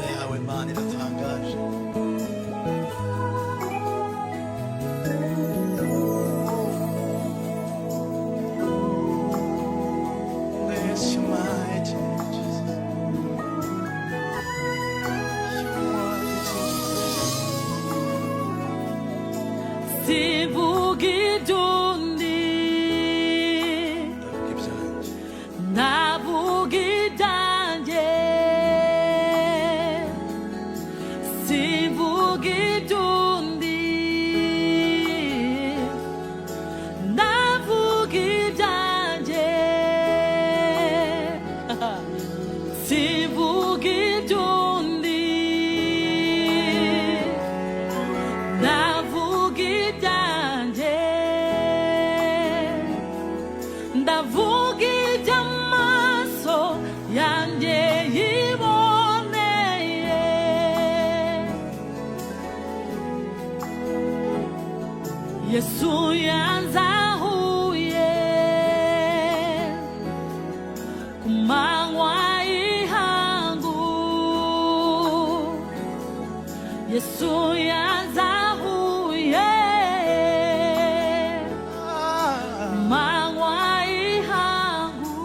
ineza yawe Mana iratangaje. Bless you mighty Jesus. Sivugidundi navugidanje sivugidundi navugidanje sivugidundi navugidanje ndavugidya amaso yanjye yiboneye Yesu yanzahuye ku manywa y'ihangu Yesu yanzahuye manywa y'ihangu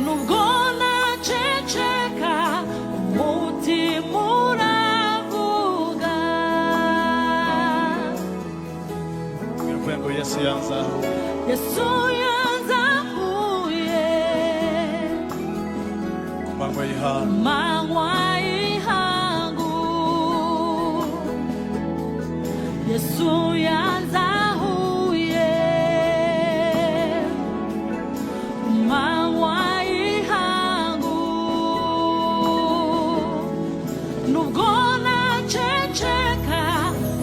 nubwo naceceka umutima uravuga Biravuga ngo Yesu yanzahuye. Yesu yanzahuye Ku manywa y'ihangu. manywa y'ihangu Yesu yanzahuye manywa y'ihangu nubwo naceceka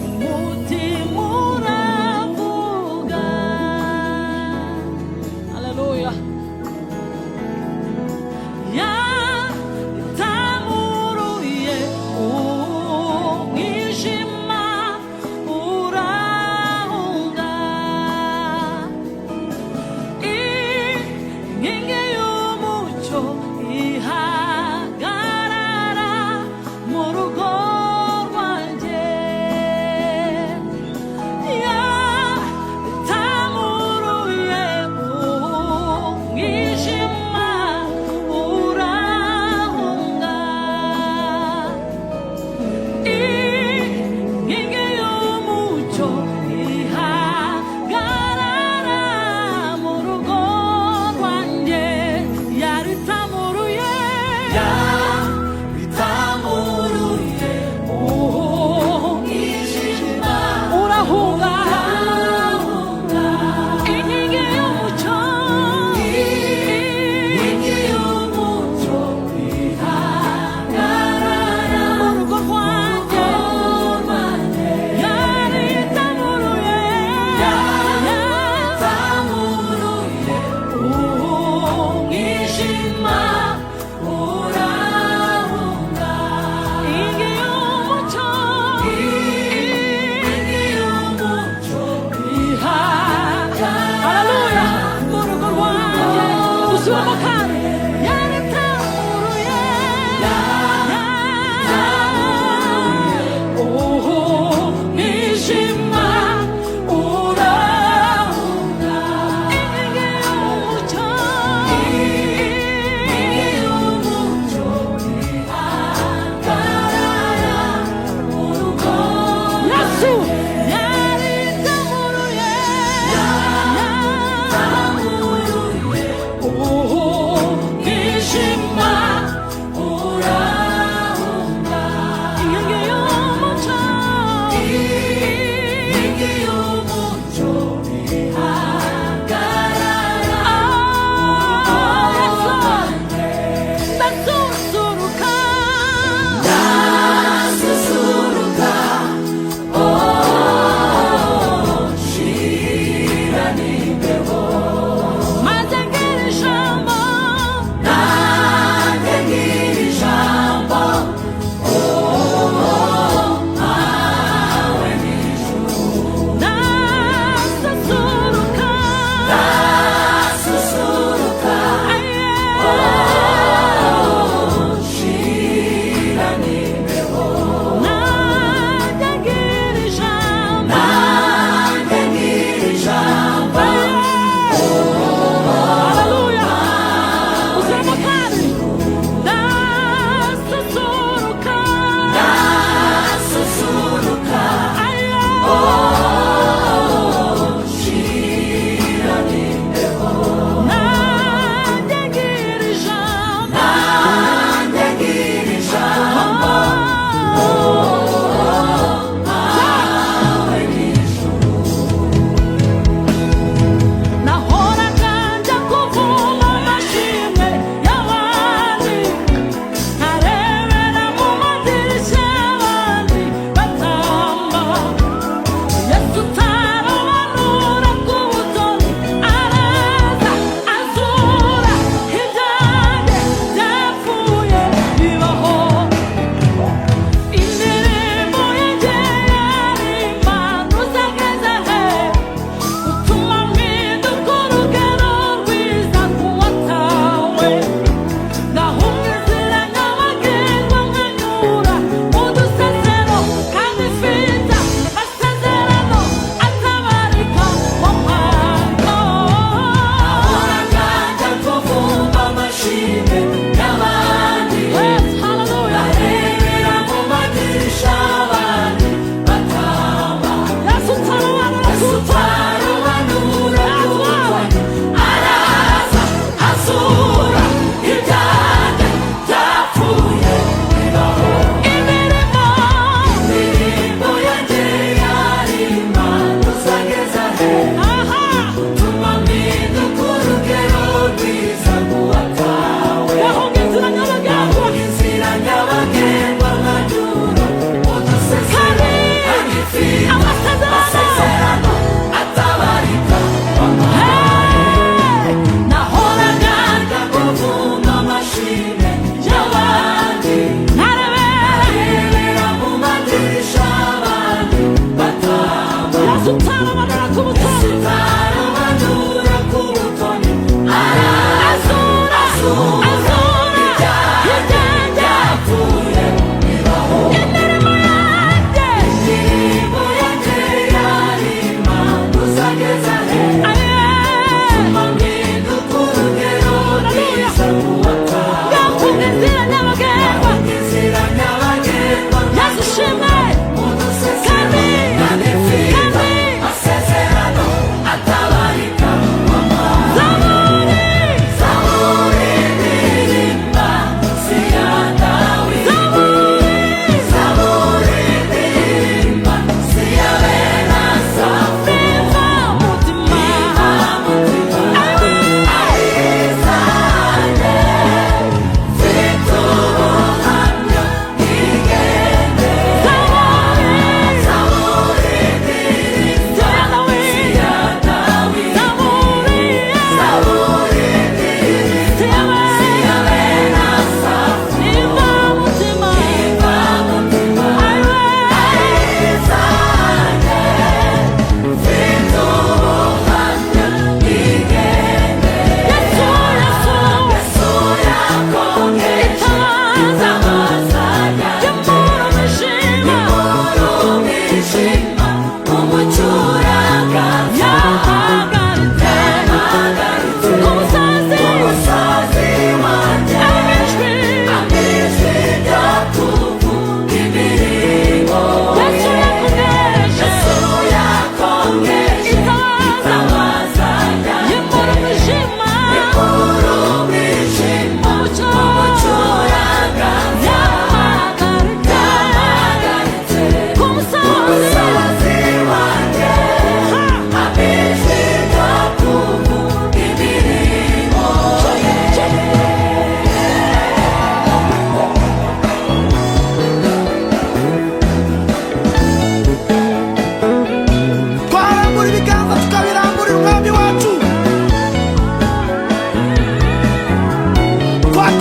umutima uravuga. Haleluya. Yatamuruye umwijima urahunga inkingi y'umucyo ihagarara mu rugo rwanjye yatamuruye umwijima urahunga inkingi y'umucyo ihagarara mu rugo rwanjye yaritamuruye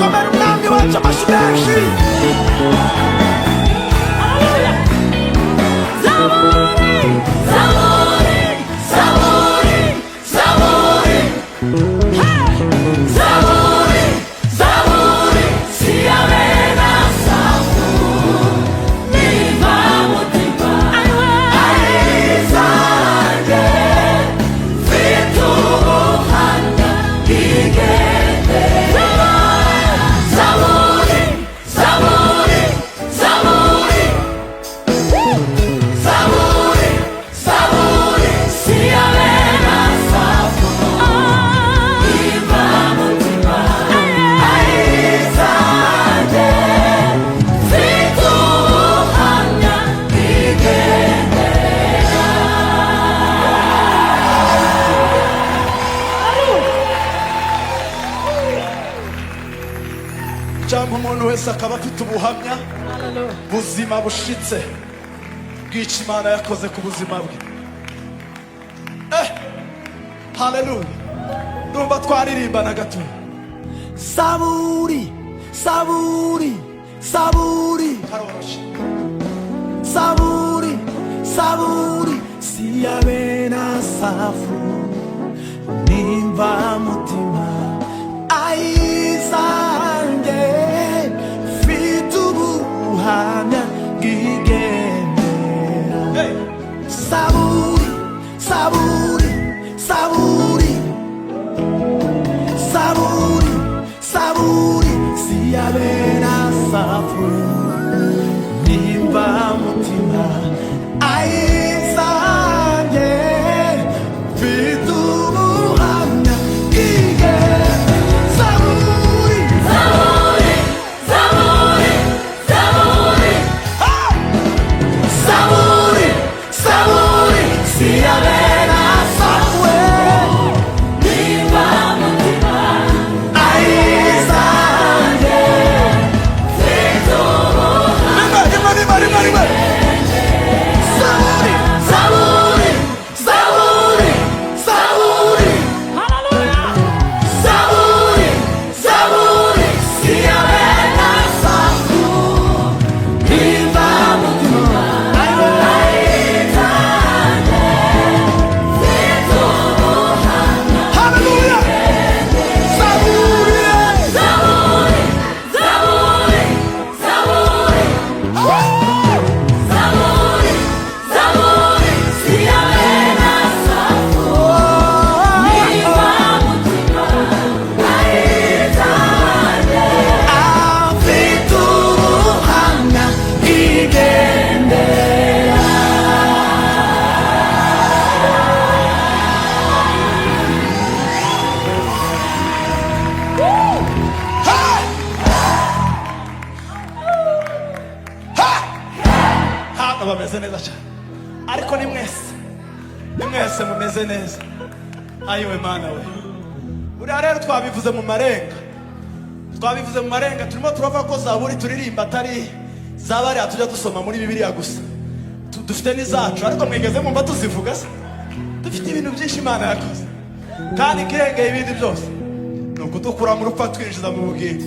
komera umwami wacu amashyi menshi. Zaburi, Zaburi, Zaburi, Zaburi. Hey! Zaburi, Zaburi, siyabera safu. Niva mutima, ayizange. Vitu buhanga, igende. Zaburi, Zaburi, Zaburi. Zaburi, Zaburi, siyabera safu. Niva mutima, ayizange. Vitu buhanga, igende. Cyangwa umuntu wese akaba afite ubuhamya buzima bushitse bw'icyo Imana yakoze ku buzima bwe. Haleluya. Ndumva twaririmbana gato. Saburi, saburi, saburi, Karoroshye. saburi, saburi, siyabena safu. Nimba mutima, ayizange. Fitu buhanga, gigendera. Hey. Saburi, saburi, saburi, saburi, saburi, siyabera safu. Nimba mutima, ayizange. Vitu buhanga, gigendera. Saburi, Zaburi, Zaburi, Zaburi. saburi, saburi, siyabera safu. Niva mutima, Ayizange. vitu buhanga. Rimwe. Saburi, saburi, saburi, saburi, Hallelujah. saburi, saburi, siyabera safu. Nimba mutima, haleluya. Saburi, Zaburi, Zaburi, Zaburi. Zaburi, Zaburi, siyabera safu. Niva mutima, ayizange. vitu buhanga, igendera. Hano bameze neza cyane. Ariko ni mwese mumeze neza. Ayiwe Mana we. Buriya rero twabivuze mu marenga. Turimo turavuga ko Zaburi turirimba atari zabariya tujya dusoma muri Bibiliya gusa. Dufite n'izacu ariko mwigeze mumva tuzivuga se. Dufite ibintu byinshi Imana yakoze. Kandi ikirengeye ibindi byose ni ukudukura mu rupfu twinjiza mu bugingo.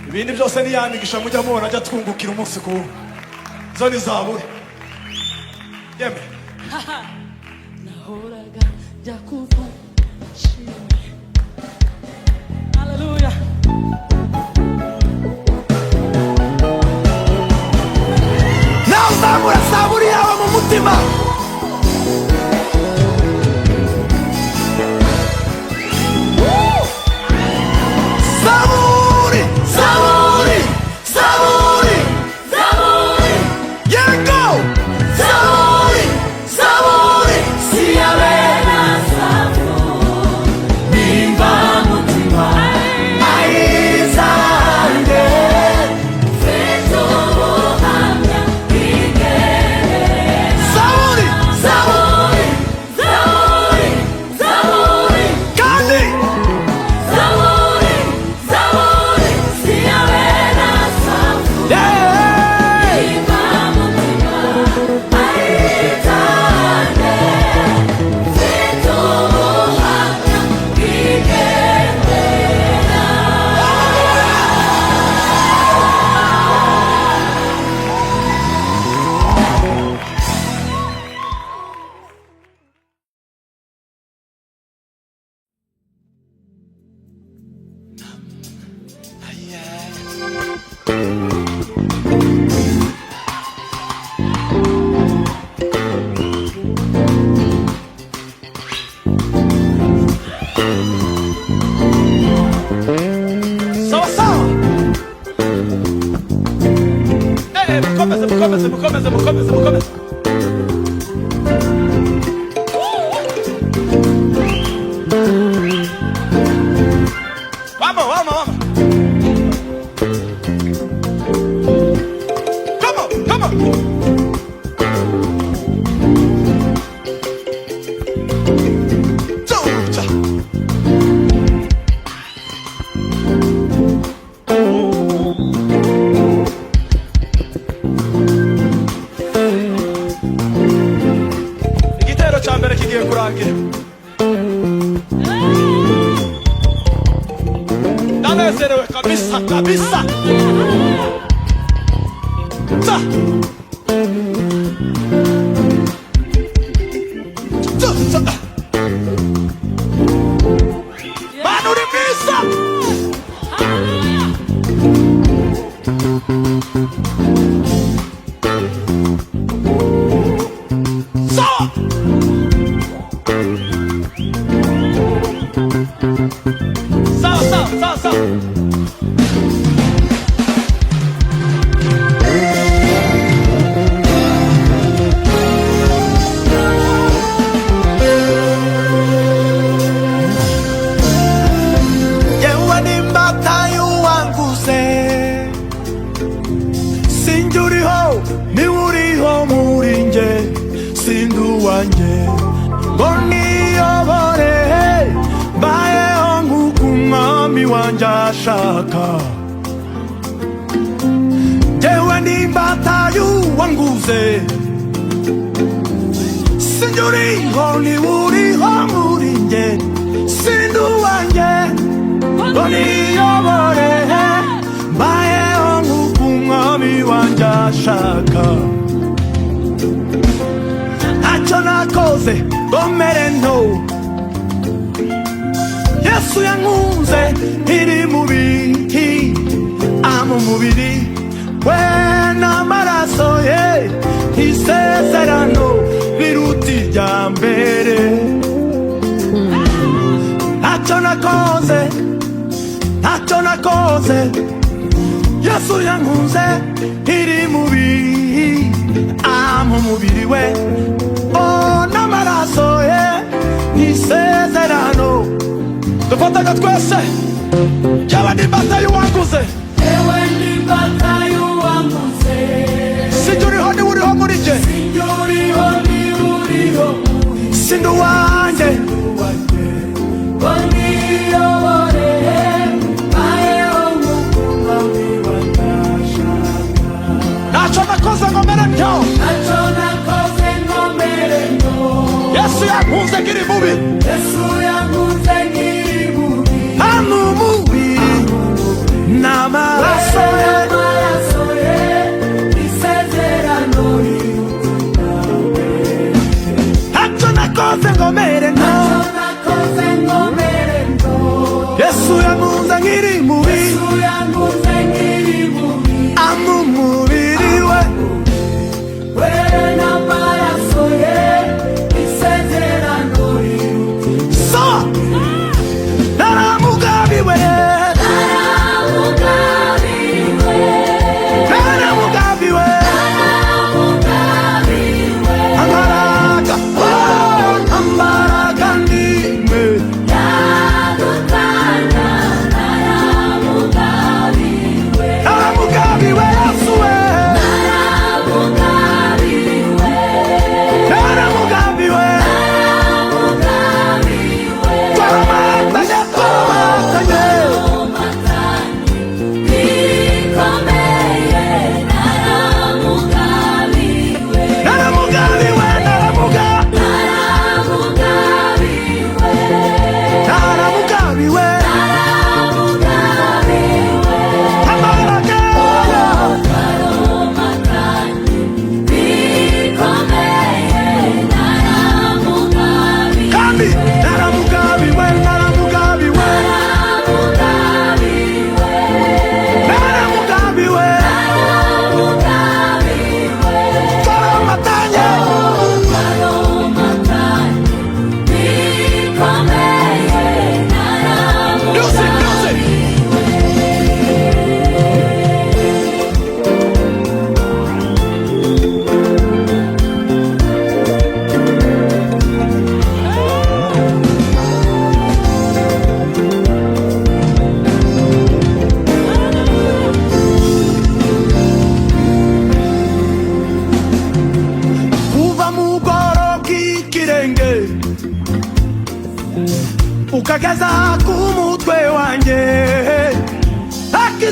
Ibindi byose ni ya migisha mujya mubona ajya twungukira umunsi ku wundi. Zo ni Zaburi. Yeme. Nahoraga njya kumva nshimye. Hallelujah. nawe uzamura saburi yawe mu mutima. Saburi, saburi, saburi, Zaburi, yego. Saburi, saburi, siyabera safu. nimba mutima, ayizange. Sawa sawa. Mkomeze. Vamos. Come on. Cha. Igitero cya mbere kigiye kurangira. Ndanezerewe kabisa. Cha. Manu uri mwiza. Sawa. Yewe n'imbata y'uwanguze, sinjuriho niwuriho muri nge, sinduwanjye ngo niyobore, mbayeho nk'uko umwami wanjye ashaka. Yewe n'imbata y'uwanguze, sinjuriho niwuriho muri nge, sinduwanjye ngo niyobore, mbayeho nk'uko umwami wanjye ashaka. Ntacyo nakoze ngo mere nto, Yesu yankunze iri mubiri, amumubiri we n'amaraso ye, isezerano riruta irya mbere. Ntacyo nakoze, Yesu yankunze iri mubiri, amumubiri we n'amaraso ye, isezerano. Dufataga twese. Yewe n'imbata y'uwanguze, sinjuriho niwuriho muri nge, sinduwanjye. Ntacyo nakoze ngo mere ntyo, Yesu yankunze nkiri mubi, amumubiri n'amaraso ye, ntacyo nakoze ngo mere nto, Yesu yankunze nkiri mubi, amumubiri we so naramugabiwe,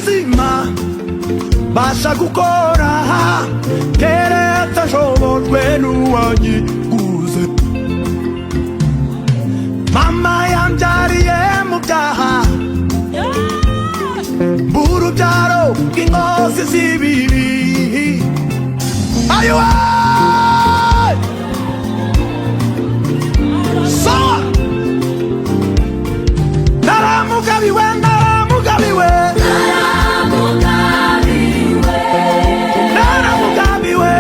ubuzima basha gukora keretse nshobojwe n'uwanyiguze. Mama yambyariye mu byaha, urubyaro rw'inkozi z'ibibi. Ayiwe sawa naramugabiwe naramugabiwe naramugabiwe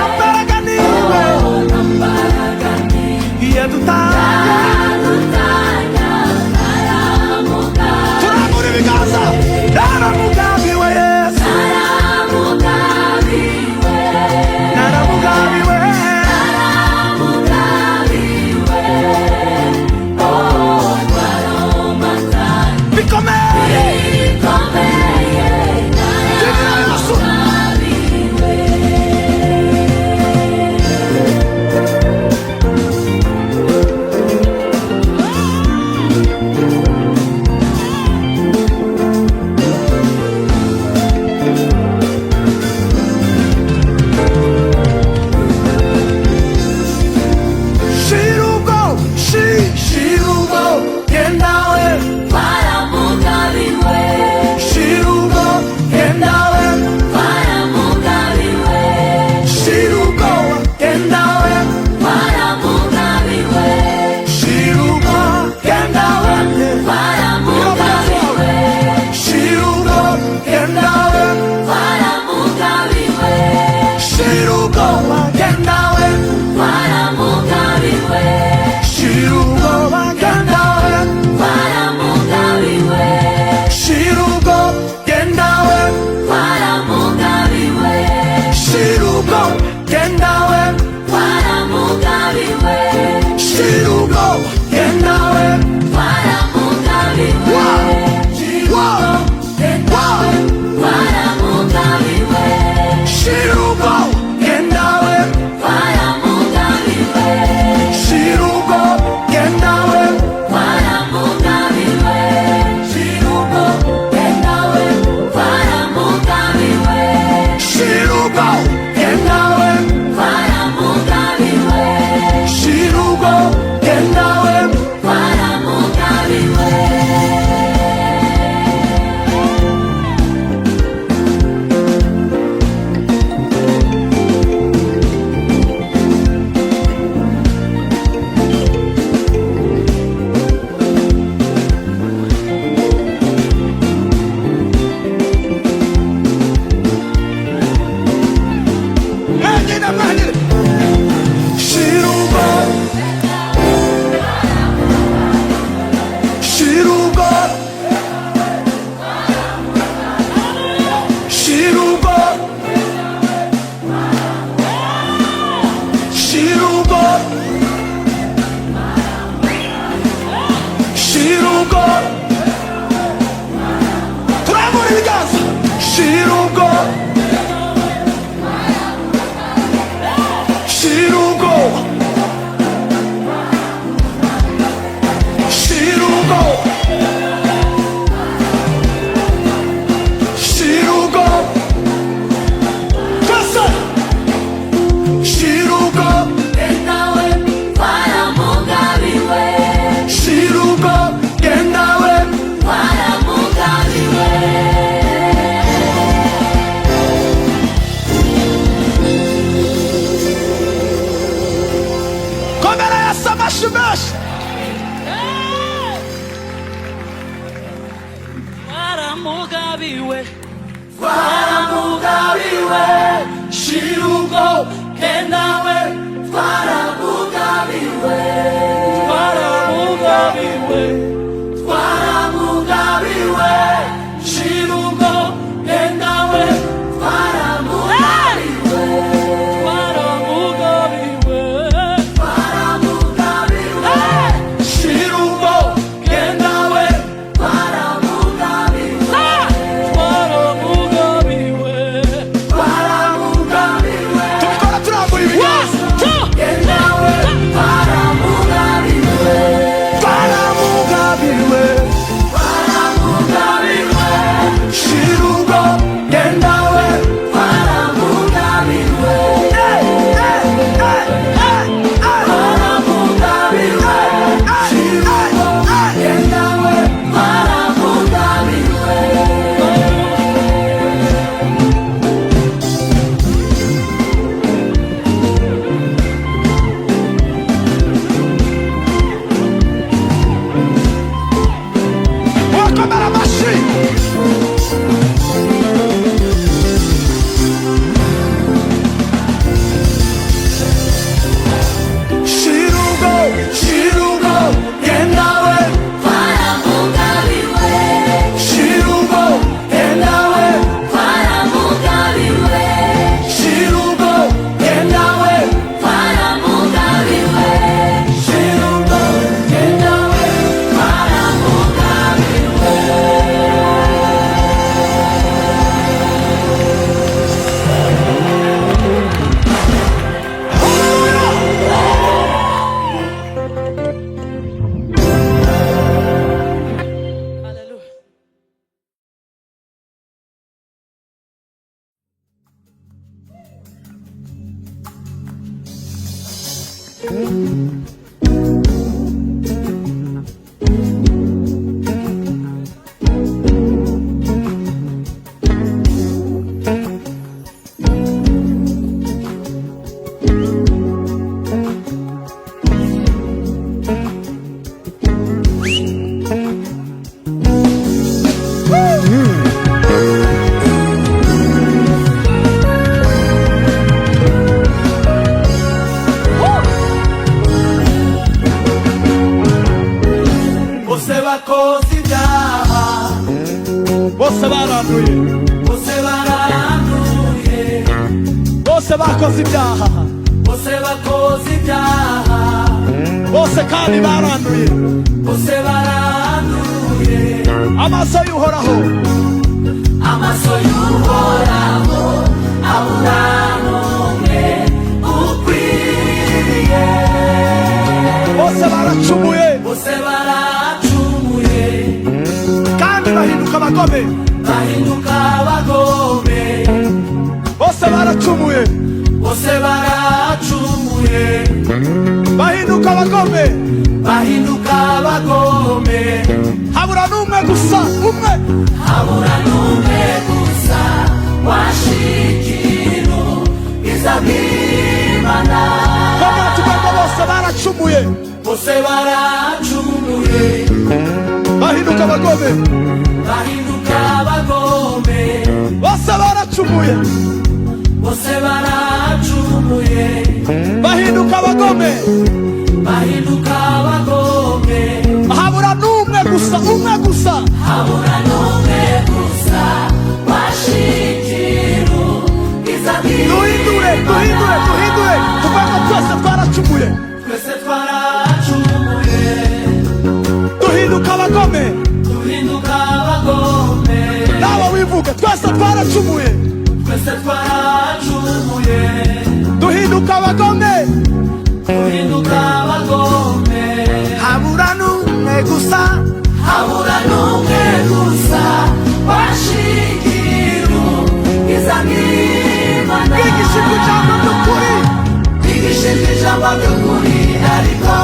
ambaraga niwe iyo dutanga turambura ibiganza. Naramugabiwe Yesu naramugabiwe bikomeye Jina Yesu. Shirugo yendawe Shirugo yendawe Shirugo yendawe Shirugo yendawe Shirugo yendawe Shirugo yendawe Shirugo yendawe Shirugo yendawe Shirugo yendawe Shirugo yendawe Shirugo yendawe Shirugo yendawe Shirugo yendawe Shirugo yendawe Shirugo Shirugo Shirugo Shirugo Shirugo turambura ibiganza. Shirugo Shirugo Shirugo Shirugo Kasa Shirugo Shirugo yendawe komera Yesu amashyi menshi. twaramugabiwe Shirugo yendawe twaramugabiwe Shirugo yendawe Shirugo yendawe twaramugabiwe tubikora turambura ibiganza. yendawe baranduye, bose baranduye, bose bakoze ibyaha, bose bakoze ibyaha, bose kandi baranduye. bose baranduye, Amaso y'Uhoraho, amaso y'Uhoraho abura n'umwe ukwiriye, bose baracumuye bose baracumuye, kandi bahinduka abagome. bahinduka abagome, Bose baracumuye bose baracumuye, bahinduka abagome, bahinduka abagome, habura n'umwe gusa, umwe. habura n'umwe gusa washikiru izabimana, Kama tugomba bose baracumuye, bose baracumuye, bahinduka abagome, bahinduka abagome, bose baracumuye, bose baracumuye, bahinduka abagome, bahinduka abagome, habura n'umwe gusa, umwe gusa. habura n'umwe gusa washikiru izabimana. Duhindure, duhindure, duhindure, tugomba twese twaracumuye, Twese twaracumuye, duhinduka abagome. duhinduka abagome, Nawe wivuge, twese twaracumuye, twese twaracumuye, duhinduka abagome, duhinduka abagome, habura n'umwe gusa. habura n'umwe gusa washikiru izabimana. Bigishijwe ijambo ry'ukuri, bigishijwe ijambo ry'ukuri, ariko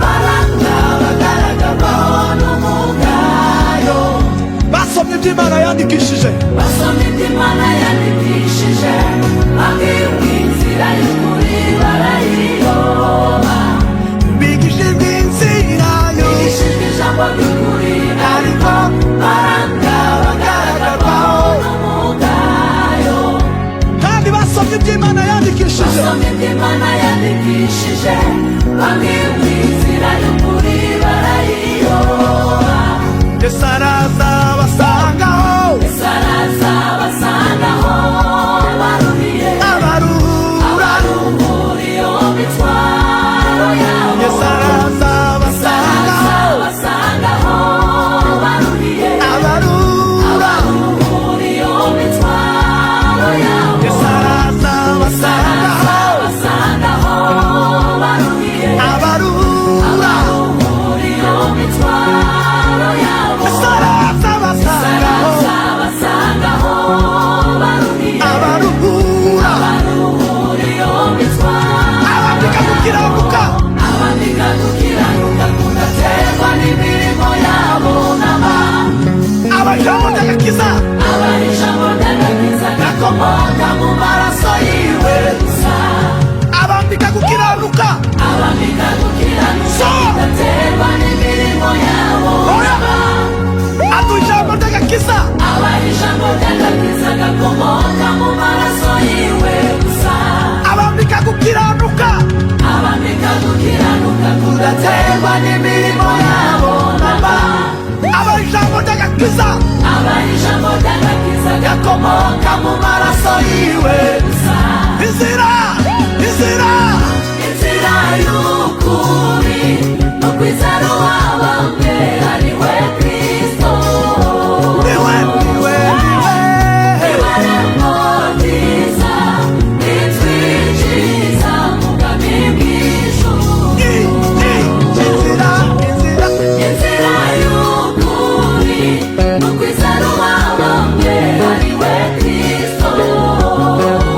baranga bagaragabaho n'umugayo, basomye ibyo Imana yandikishije, basomye ibyo Imana yandikishije, babwirwa inzira y'ukuri barayiyoba, bigishijwe inzira yo, bigishijwe ijambo ry'ukuri, ariko baranga bagaragabaho n'umugayo, kandi basomye ibyo Imana yandikishije, basomye ibyo Imana yandikishije, babwirwa inzira y'ukuri barayiyoba. Yesu araza abasangaho, Saraza basangaho baruhiye, abaruhura. abaruhuriye imitwaro yabo. Yesu araza abasangaho, Saraza basangaho baruhiye, abaruhura. abaruhuriye imitwaro yabo. Yesu araza Saraza abasangaho, basangaho baruhiye, abaruhura. abaruhuriye imitwaro yabo. Yesu araza abasangaho, Saraza basangaho baruhiye, abaruhura. abaruhuriye imitwaro. Abandika gukiranuka, Abandika gukiranuka kudaterwa n'imirimo yabo n'ama, abajambo ry'agakiza, abari ijambo ry'agakiza gakomoka mu maraso yiwe gusa. abandika gukiranuka. Abandika gukiranuka So, kudaterwa n'imirimo yabo oya, n'ama, adu ijambo ry'agakiza, abari ijambo ry'agakiza gakomoka mu maraso yiwe gusa. abandika gukiranuka, Abandika gukiranuka kudaterwa n'imirimo yabo n'ama, abajambo ry'agakiza, abari ijambo ry'agakiza gakomoka mu maraso yiwe gusa. inzira, inzira. Inzira y'ukuri no kwizera uwabambwe ari we Kristo. Niwe, niwe, niwe. Niwe rembo ryiza ritwinjiza mu bwami bw'ijuru. Inzira, inzira. Inzira y'ukuri no kwizera uwabambwe ari we Kristo.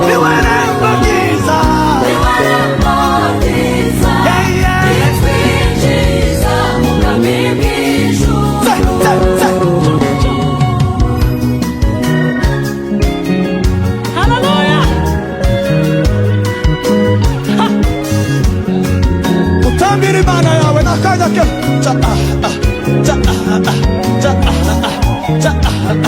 Niwe rembo ryiza. Niwe rembo ryiza Yeah, yeah. ritwinjiza mu bwami bw'ijuru. Say, say, say. Hallelujah. Utambira Imana yawe n'akanya ke. Ja, ah, ah, ja, ah, ah, ja, ah, ah, ja, ah, ah.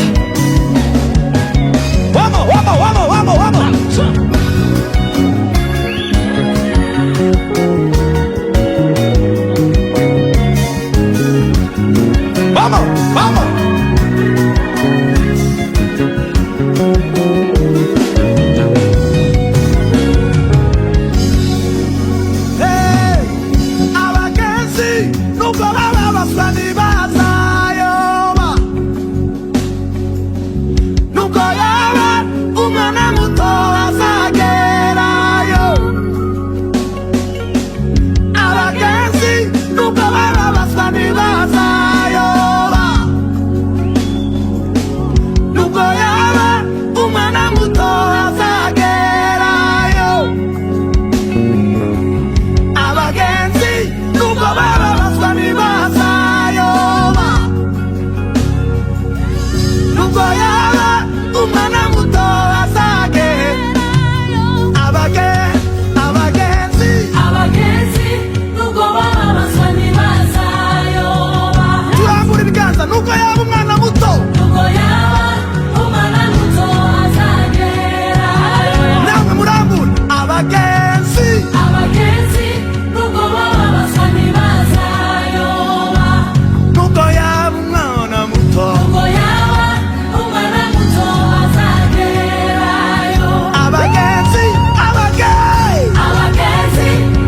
umwana muto azagerayo. Abagenzi nubwo bababazwa ntibazayoba. turambura ibiganza nubwo yaba umwana muto, nubwo yaba umwana muto azagerayo. namwe murambura abagenzi nubwo bababazwa ntibazayoba. nubwo yaba umwana muto, nubwo yaba umwana muto azagerayo. abagenzi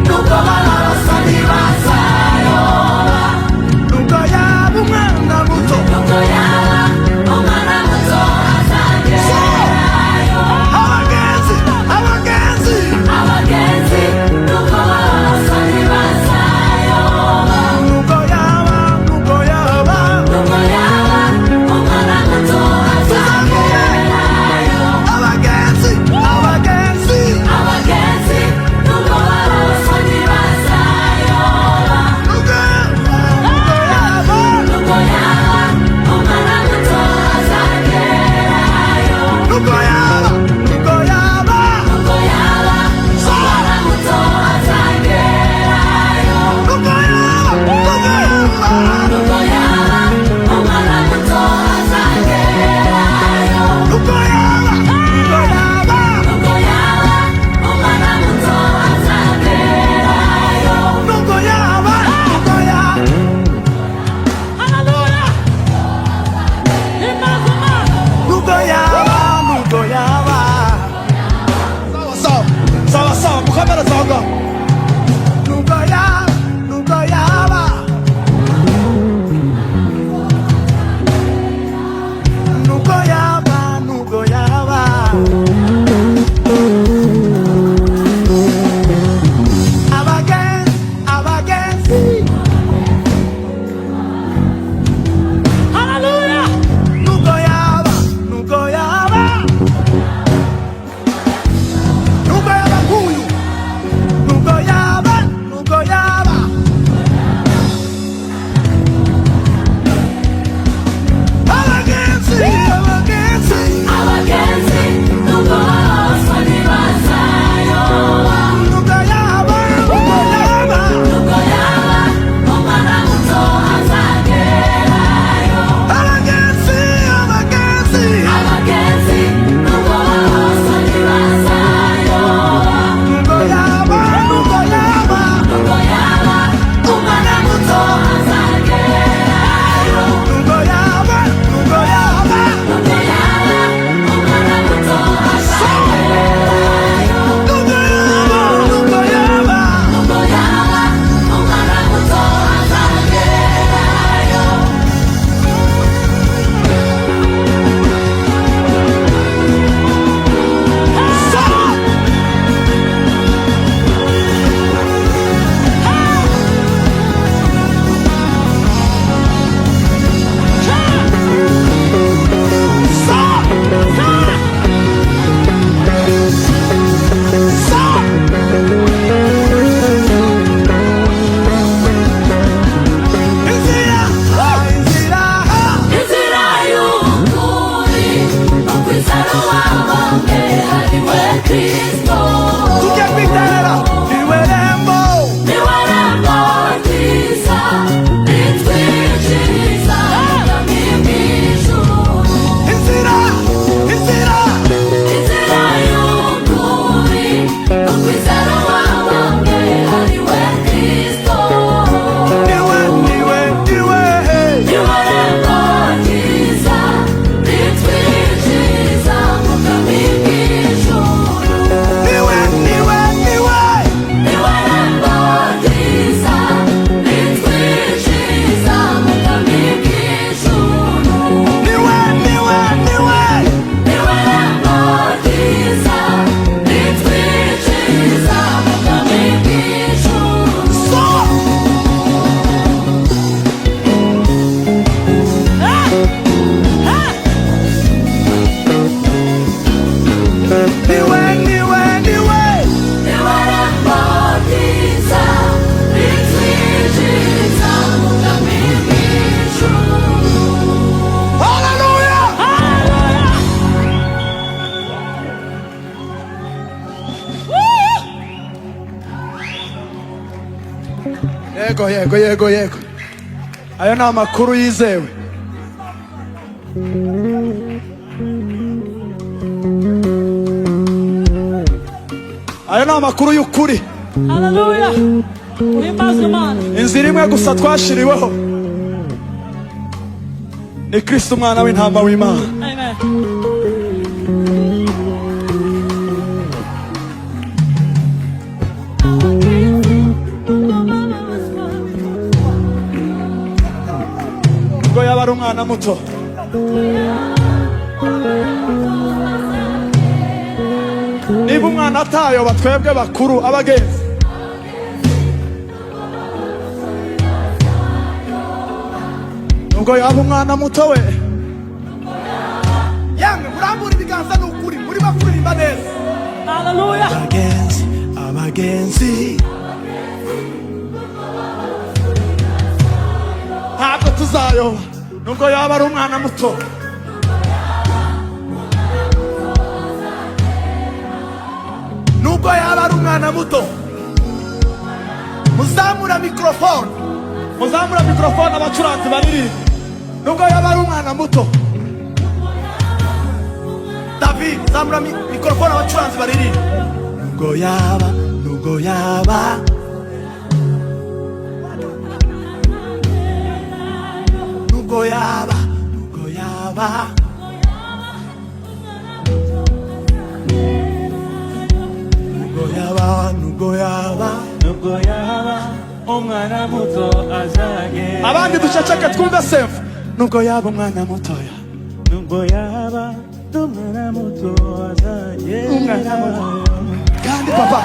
nubwo bababazwa ntibazayoba. nubwo yaba umwana muto, nubwo yaba umwana muto azagerayo. abagenzi nubwo bababazwa ntibazayoba. nubwo yaba nubwo yaba umwana muto azagerayo. abagenzi nubwo bababazwa ntibazayoba. nubwo yaba nubwo yaba umwana muto azagerayo. nubwo yaba nubwo yaba umwana muto azagerayo. nubwo yaba nubwo yaba umwana muto azagerayo. nubwo yaba nubwo yaba umwana muto azagerayo. nubwo yaba Hallelujah! Imazima! nubwo yaba sawa mukamera zaho ngaho. nubwo yaba nubwo yaba abagenzi Hallelujah! nubwo yaba nubwo yaba nguyu nubwo yego yego yego yego, ayo ni amakuru yizewe. Ayo ni amakuru y'ukuri. Hallelujah. Uhimbaze Imana. Inzira imwe gusa twashiriweho ni Kristo umwana w'intama w'Imana. Amen. Ubwo yaba ari umwana muto, niba umwana atayoba twebwe bakuru abagenzi, ubwo yaba umwana muto we. Yamwe murambura ibiganza n'ukuri muri bakuririmba neza. Hallelujah. Abagenzi, abagenzi, ntabwo tuzayoba nubwo yaba ari umwana muto. Nubwo yaba ari umwana muto, muzamura mikrofone, muzamura mikrofone abacuranzi baririmba. Nubwo yaba ari umwana muto, David, zamura mikrofone abacuranzi baririmba. Nubwo yaba, nubwo yaba, nubwo yaba, nubwo yaba, nubwo yaba, nubwo yaba, nubwo yaba umwana muto azagera. abandi duceceke twumve sefu. Nubwo yaba umwana mutoya, nubwo yaba umwana muto azagera. umwana muto.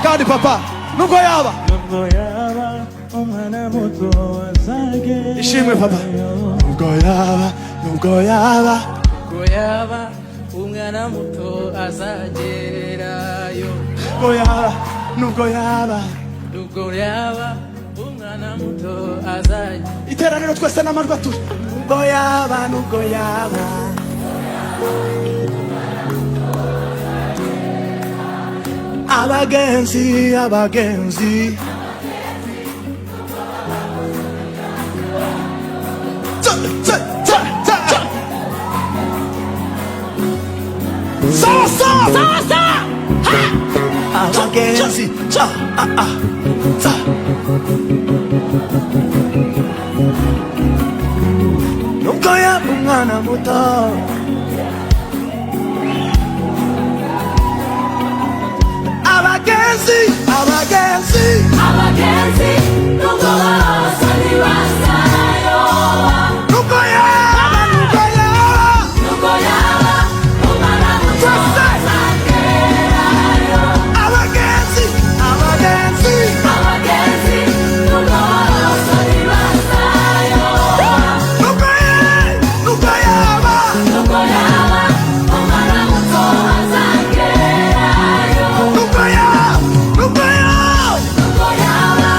Kandi papa, nubwo yaba, nubwo yaba umwana muto azagera. ishimwe papa. Nubwo yaba, nubwo yaba, Nubwo yaba umwana muto azagerayo. nubwo yaba, nubwo yaba. Nubwo yaba umwana muto azagerayo. Iteraniro twese n'amajwi atuje. Nubwo yaba, nubwo yaba, abagenzi, abagenzi, sawa sawa Sawa sawa. abagenzi, nubwo yaba umwana muto, abagenzi, abagenzi, Abagenzi nubwo basa ntibazayoba. nubwo yaba, nubwo yaba, Nubwo yaba umwana muto azagerayo. abagenzi, abagenzi, Abagenzi nubwo basa ntibazayoba. nubwo yaba, Nubwo yaba umwana muto azagerayo. nubwo yaba, nubwo yaba. Nubwo yaba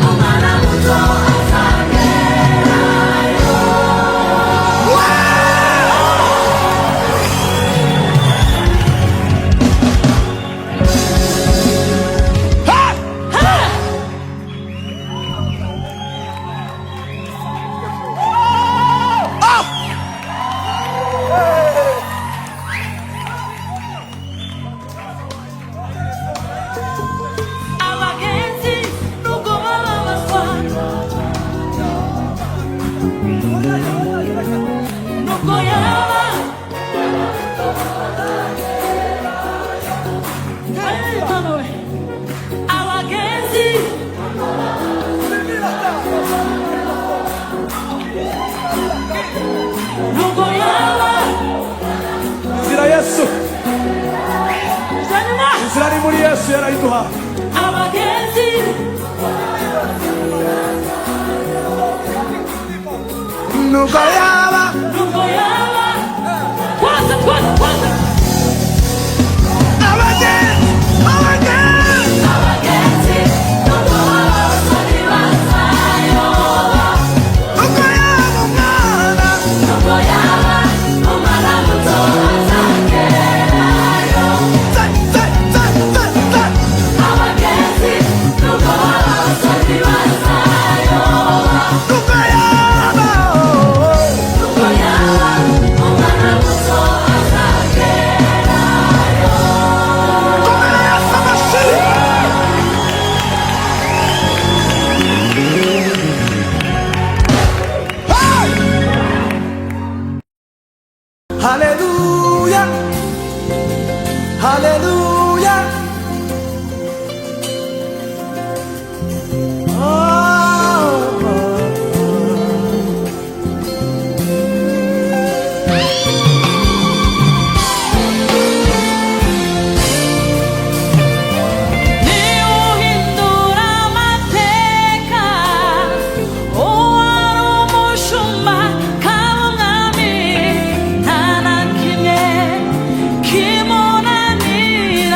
umwana muto azagerayo. Abagenzi nubwo bababazwa, nubwo yaba abagenzi nubwo yaba Inzira Yesu, inzira ni muri Yesu yarayiduhaye. abagenzi Nubwo yaba, nubwo yaba kwanza kwanza kwanza abagenzi, abagenzi, abagenzi nubwo bababazwa ntibazayoba. nubwo yaba umwana, Nubwo yaba umwana muto azagerayo. Abagenzi nubwo bababazwa ntibazayoba. haleluya, haleluya. Kimona ni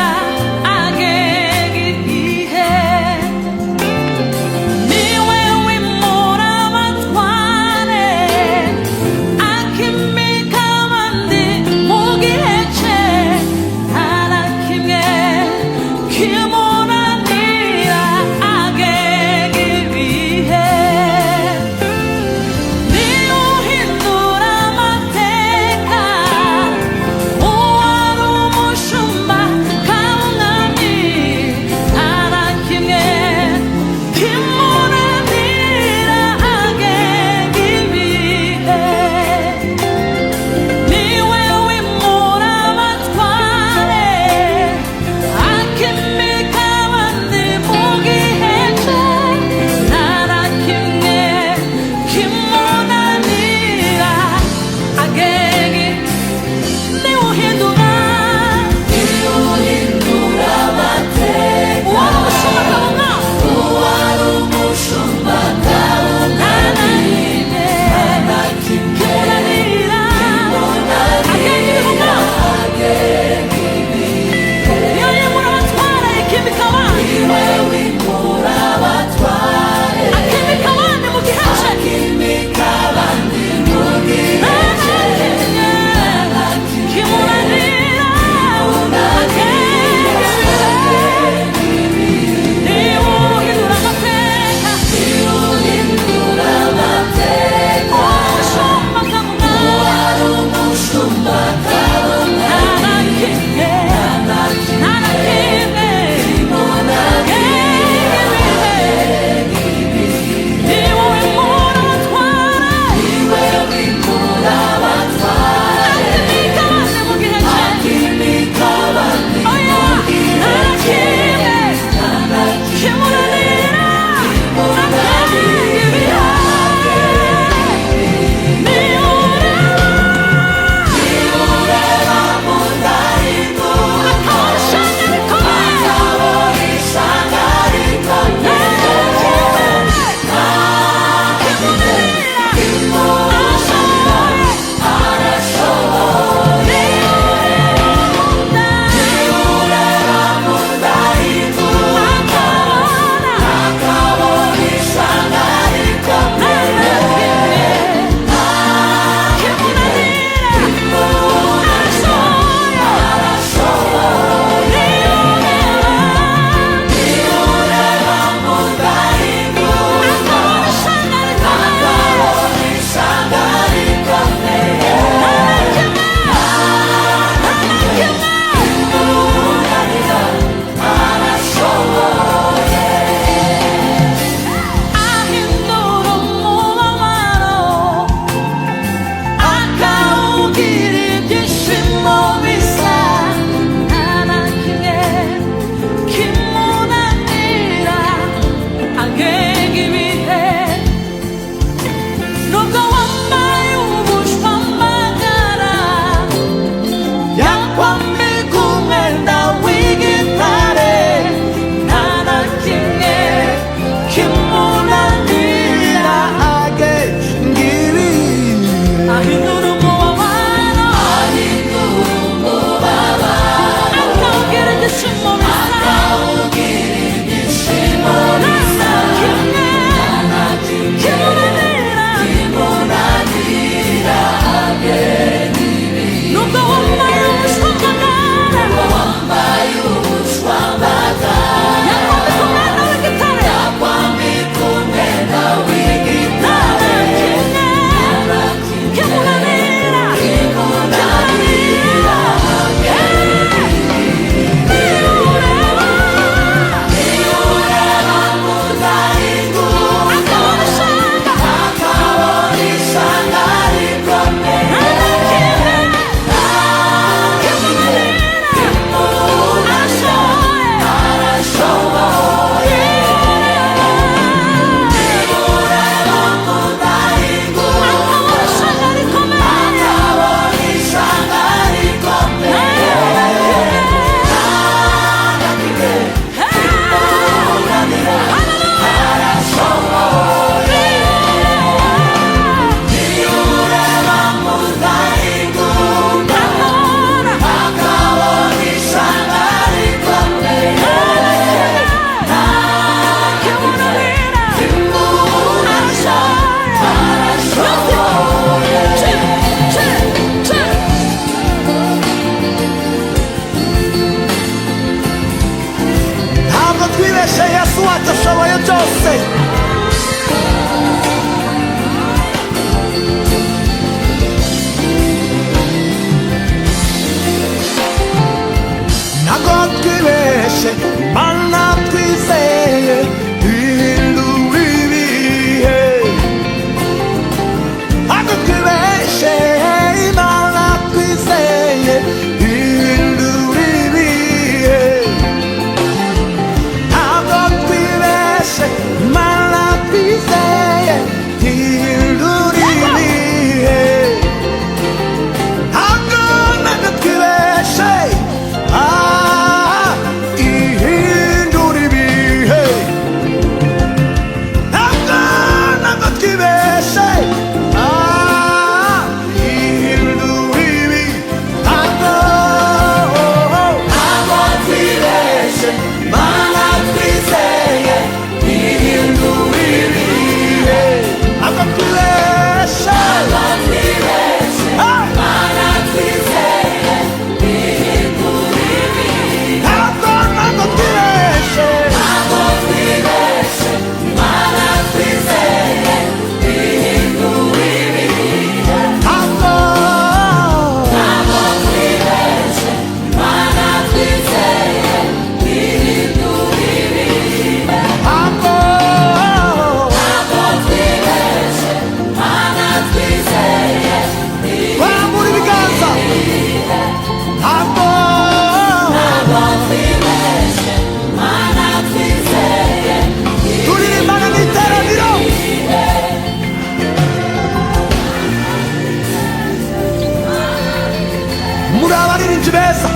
muri abaririmbyi beza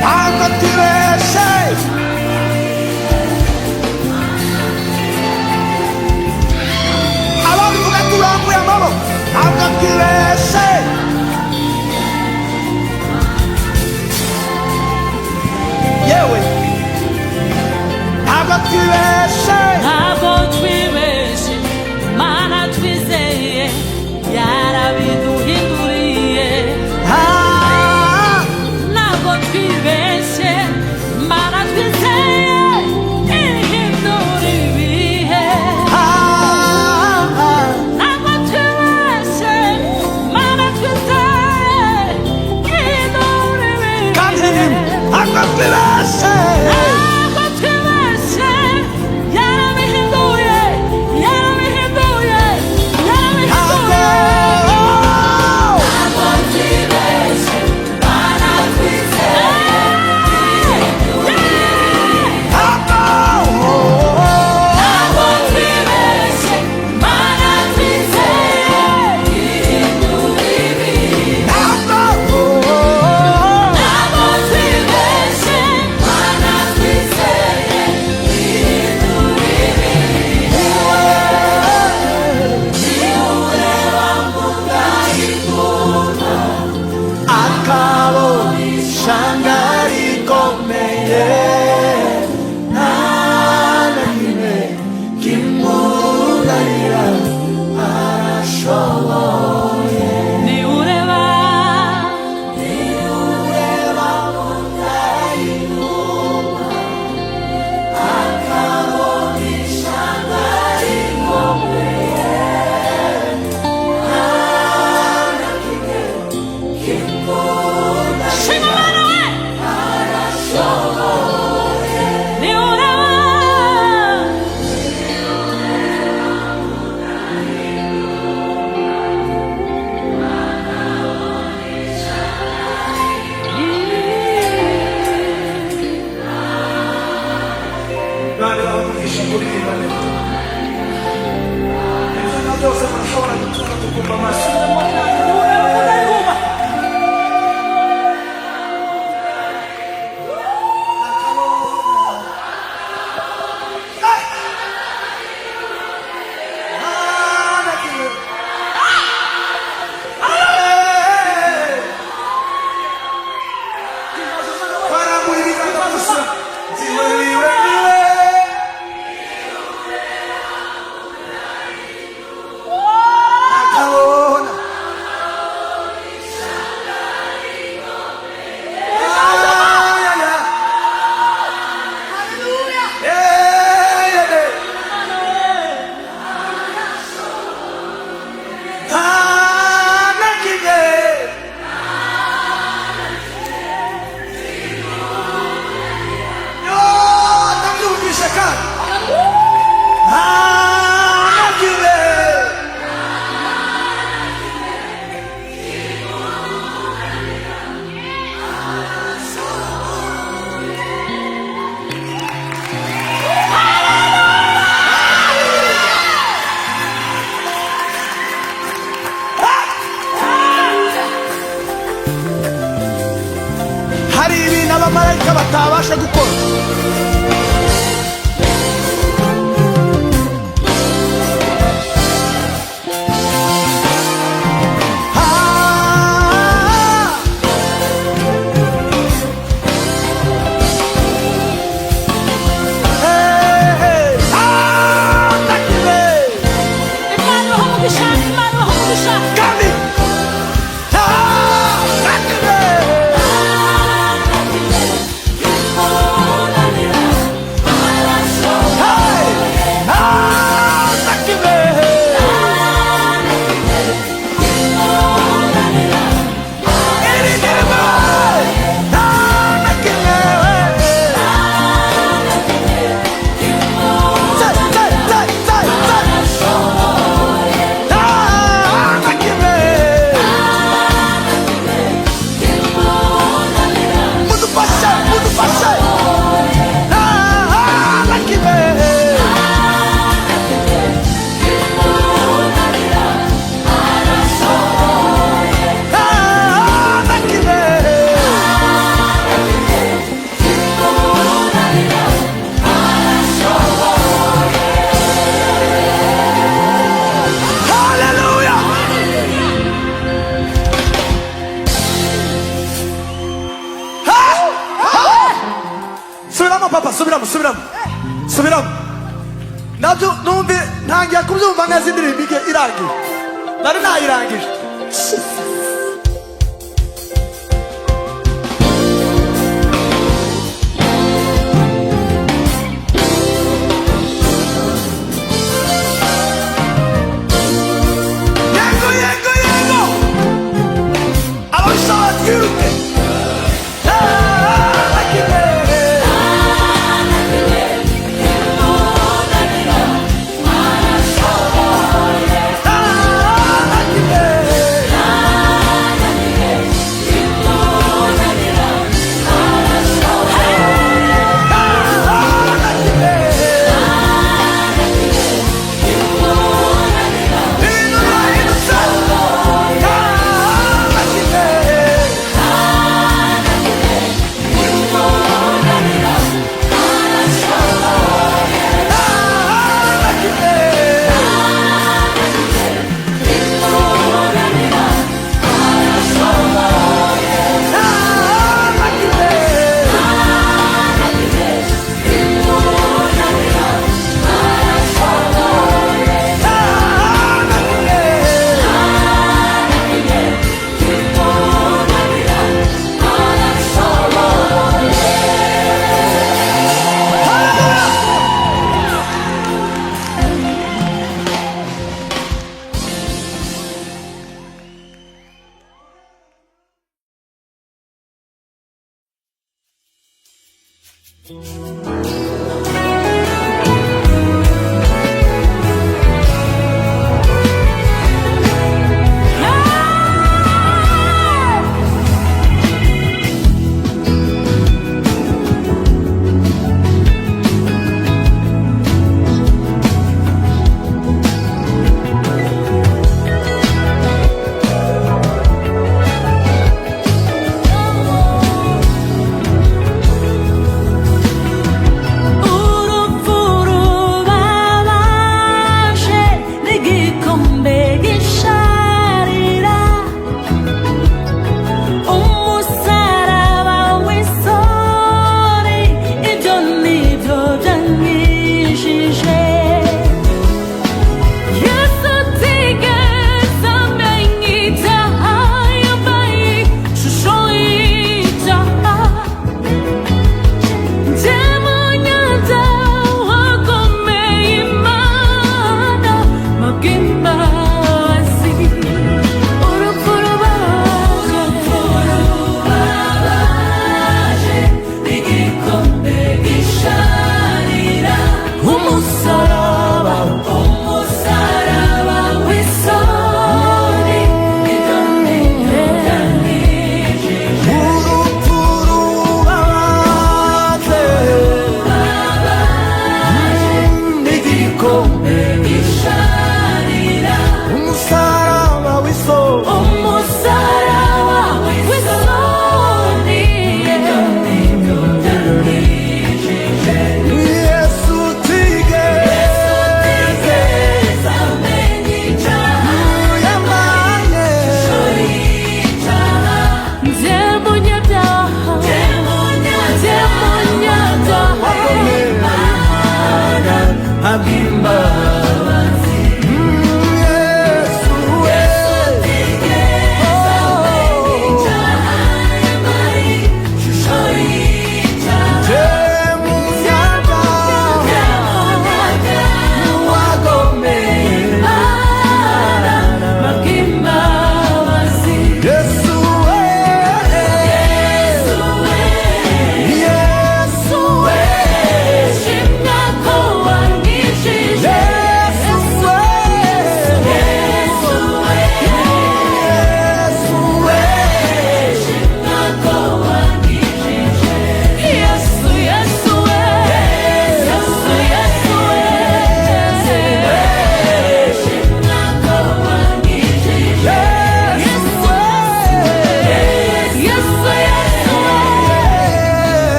ntabwo twibeshe ababivuga turambuye amaboko ntabwo twibeshe yewe ntabwo twibeshe ntabwo twibeshe mana twizeye yarabiduhinduriye ntabwo twibeshe mana twizeye ihindura ibihe ntabwo twibeshe mana twizeye ihindura ibihe kandi ntabwo twibeshe abamarayika batabasha gukora subiramo nabyo numve ntangiye kubyumva neza indirimbo irangiye nari nayirangije yego abasaba twiruke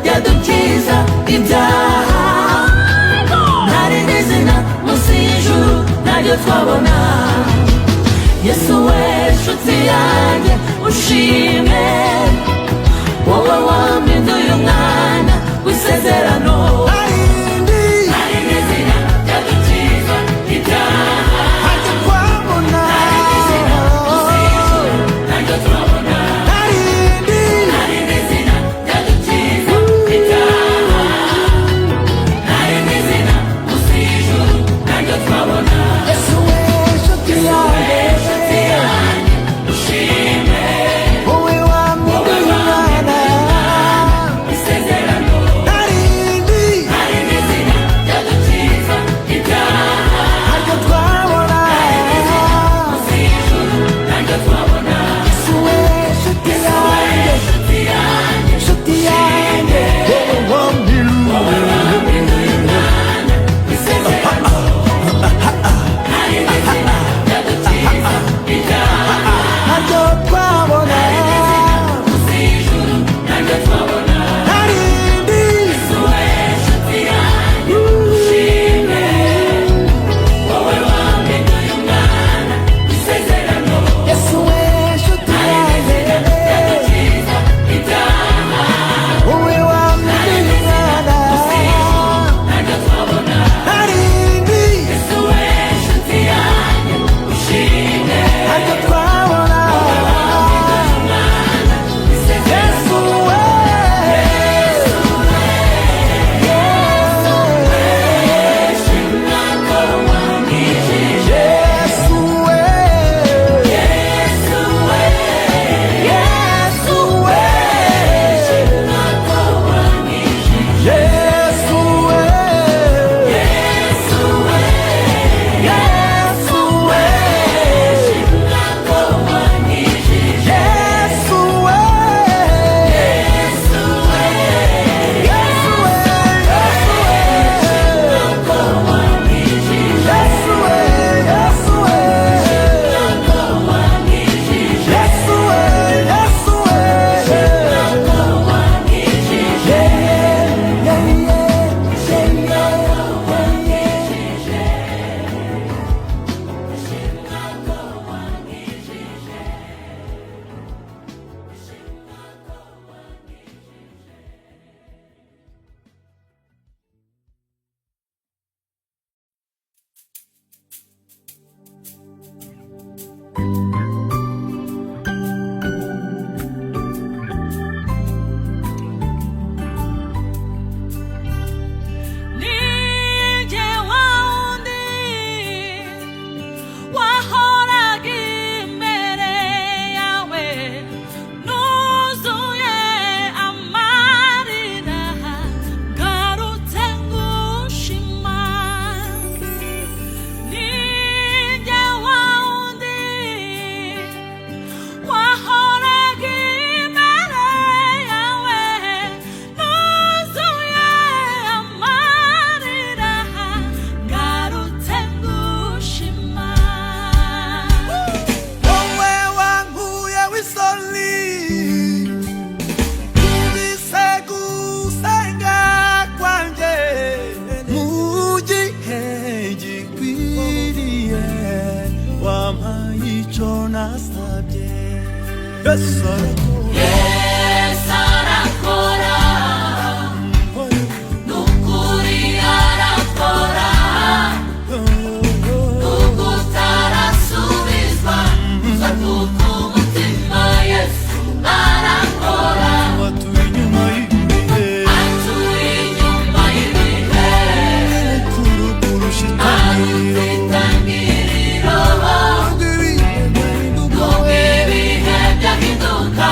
ryadukiza ibyaha. Nta rindi zina munsi y'ijuru naryo twabona. Yesu we nshuti yanjye ushime, wowe wampinduye umwana w'isezerano. Yesu arakora, n'ukuri arakora, n'ubwo utarasubizwa uza kuko umutima Yesu arakora. Atuye inyuma y'ibihe, mukuru kurusha itangiriro, nubwo ibihe byahinduka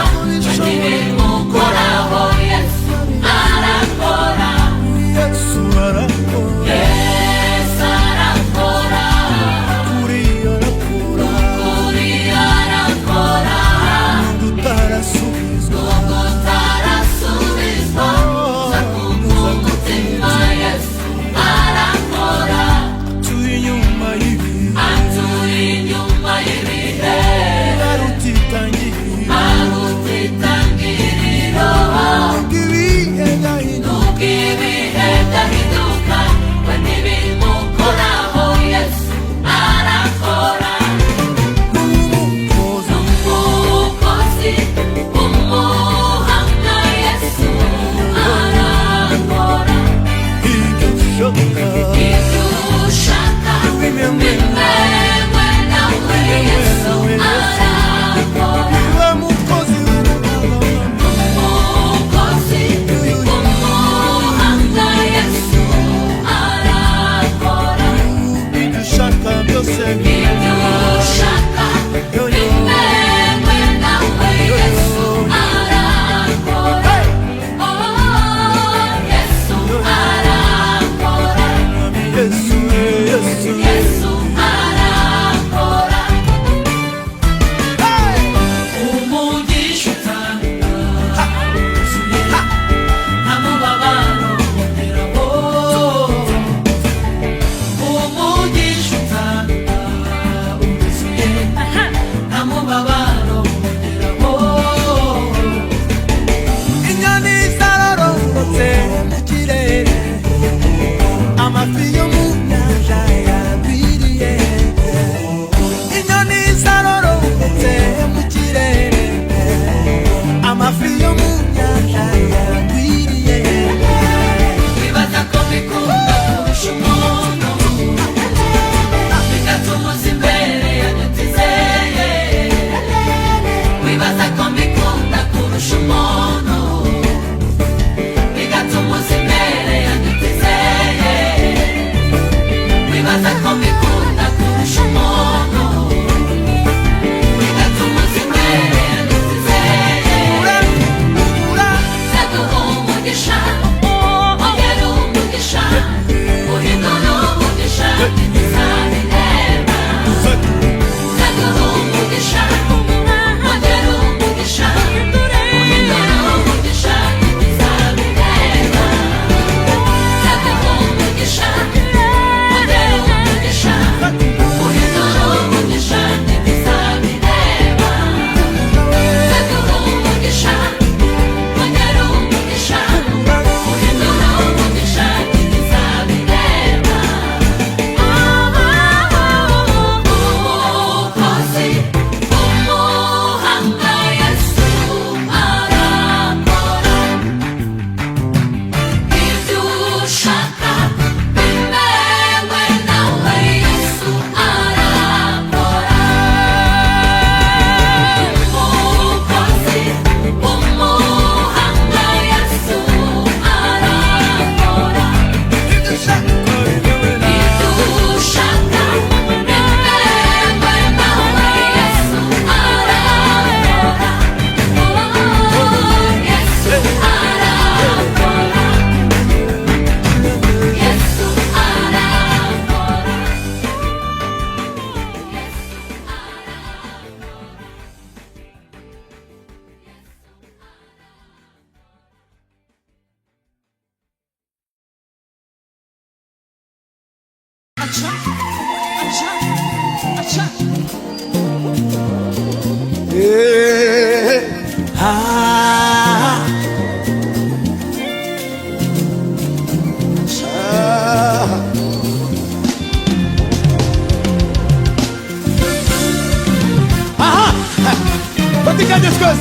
Pratiquez des choses.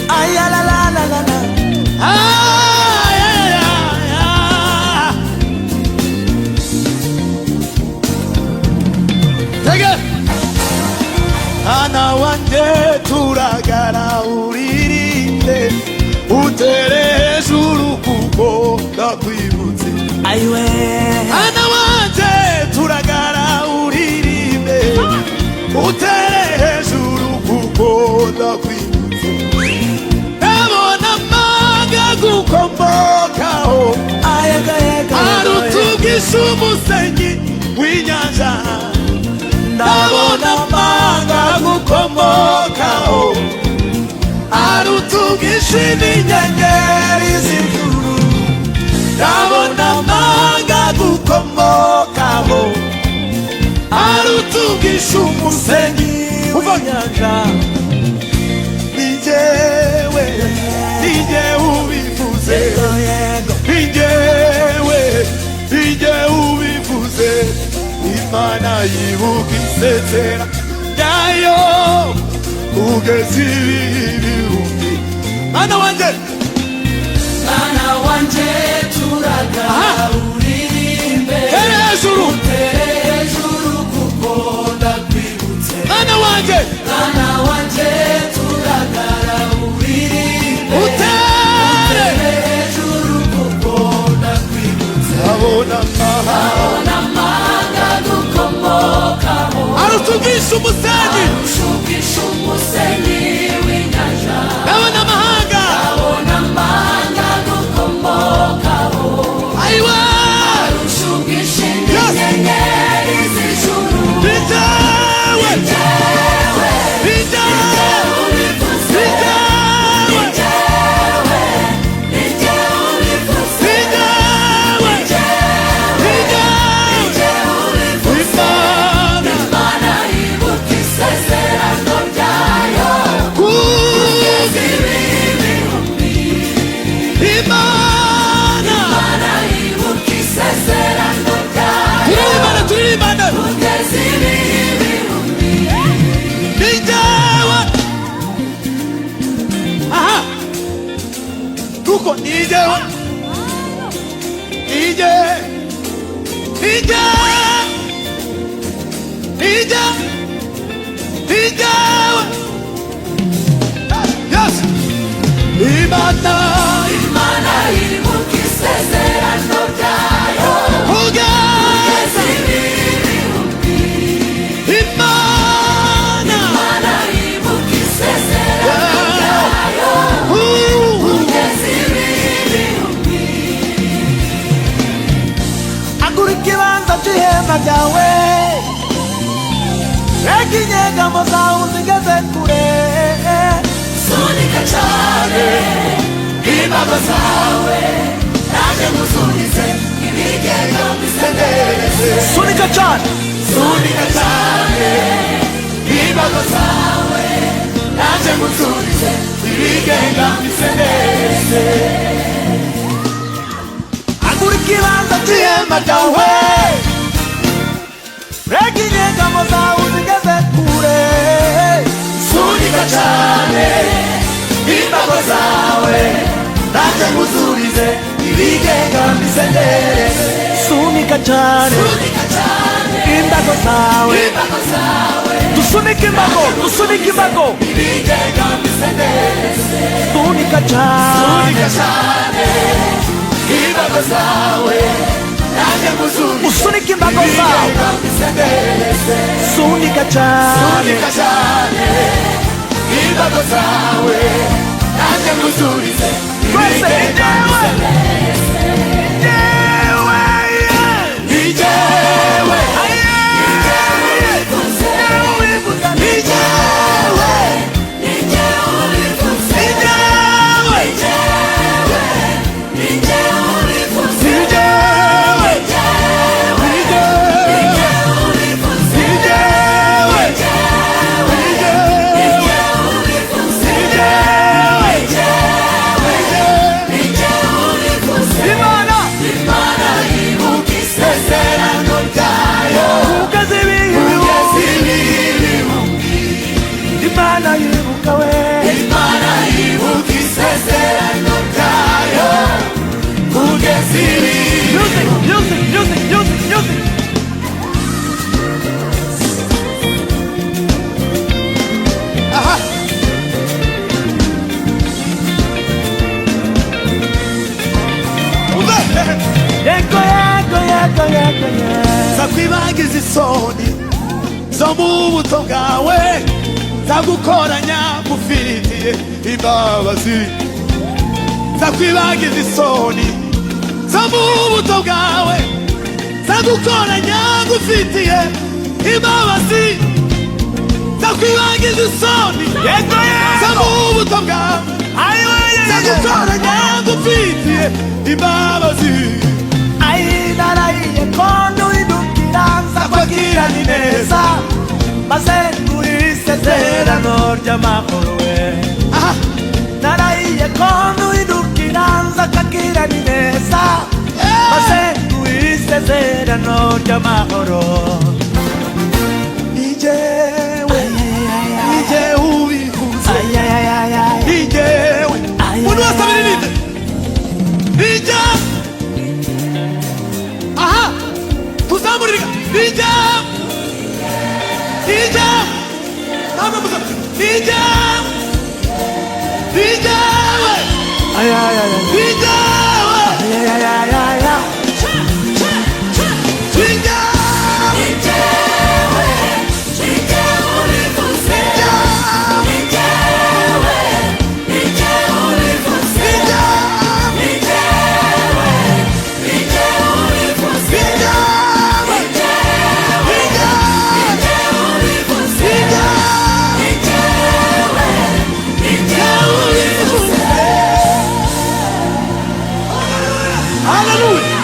Aïe la la la la la. Aïe aïe aïe. Take it. Ana wanje turagara uririnde utere juru kuko ndakwibutse. Aiwe Ana wanje turagara uririnde utere juru kuko ndakwibutse. Nabona manga gukombokaho arutugisha umusenyi w'inyanja. Ndabona manga gukomokaho arutugisha n'inyenyeri z'ijuru. Ndabona manga gukomokaho arutugisha umusenyi w'inyanja. Nijewe ubivuze, nijewe ubivuze. Imana yibuka isezerano ryayo kugeza ibihumbi. Mwana wanje turagara uririmbe hejuru kuko ndakwibutse. mwana wanje turagara uririmbe utere hejuru kuko ndakwibutse. abona amanga gukomokaho arutugisha umusenyi w'inyanja. ndabona amahanga amanga gukomokaho ayiwa arushugisha inyenyeri z'ijuru. nijewe ubivuze Imana yibuka isezerano ryayo kugeza ibihumbi. Imana yibuka isezerano ryayo kugeza ibihumbi. kuko nijewe yes. Imana yibuka isezerano ryayo kugeza kugeza ibihumbi. reka inyegamo zawe uzigeze kure. Sunika cyane imbago zawe nanjye ngusubize ibigega mbisendereze. Sunika cyane, sunika cyane imbago zawe nanjye ngusubize ibigega mbisendereze. agura ikibanza cy'ihema ryawe, reka inyegamo zawe uzigeze kure. Sunika cyane imbago zawe nanjye ngusubize ibigega mbisendereze. Sunika cyane imbago zawe, dusunike imbago, dusunike imbago. Ibigega mbisendereze. Sunika cyane imbago zawe nanjye ngusubize usunike imbago zawe. ibigega mbisendereze. Sunika cyane, Sunika cyane imbago zawe nanjye ngusubize twese ibigega mbisendereze. Zakwibagiza isoni zo mu buto bwawe, zagukoranya ngufitiye imbabazi. Zakwibagiza isoni zo mu buto bwawe, zagukoranya ngufitiye imbabazi. Zakwibagiza isoni zo mu buto bwawe, zagukoranya ngufitiye imbabazi. narahiye ko nduhindukira nzakwakira ni neza, maze nguhe isezerano ry'amahoro we. Narahiye ko nduhindukira nzakwakira ni neza, maze nguhe isezerano ry'amahoro. Ni jewe ubivuze, ni jewe umuntu wese abiririmbe. Ni jewe, aha tuzamurira. Ni jewe, ni jewe, ntabwo muza. Ni jewe, ni jewe, ni jewe, ni jewe. Hallelujah.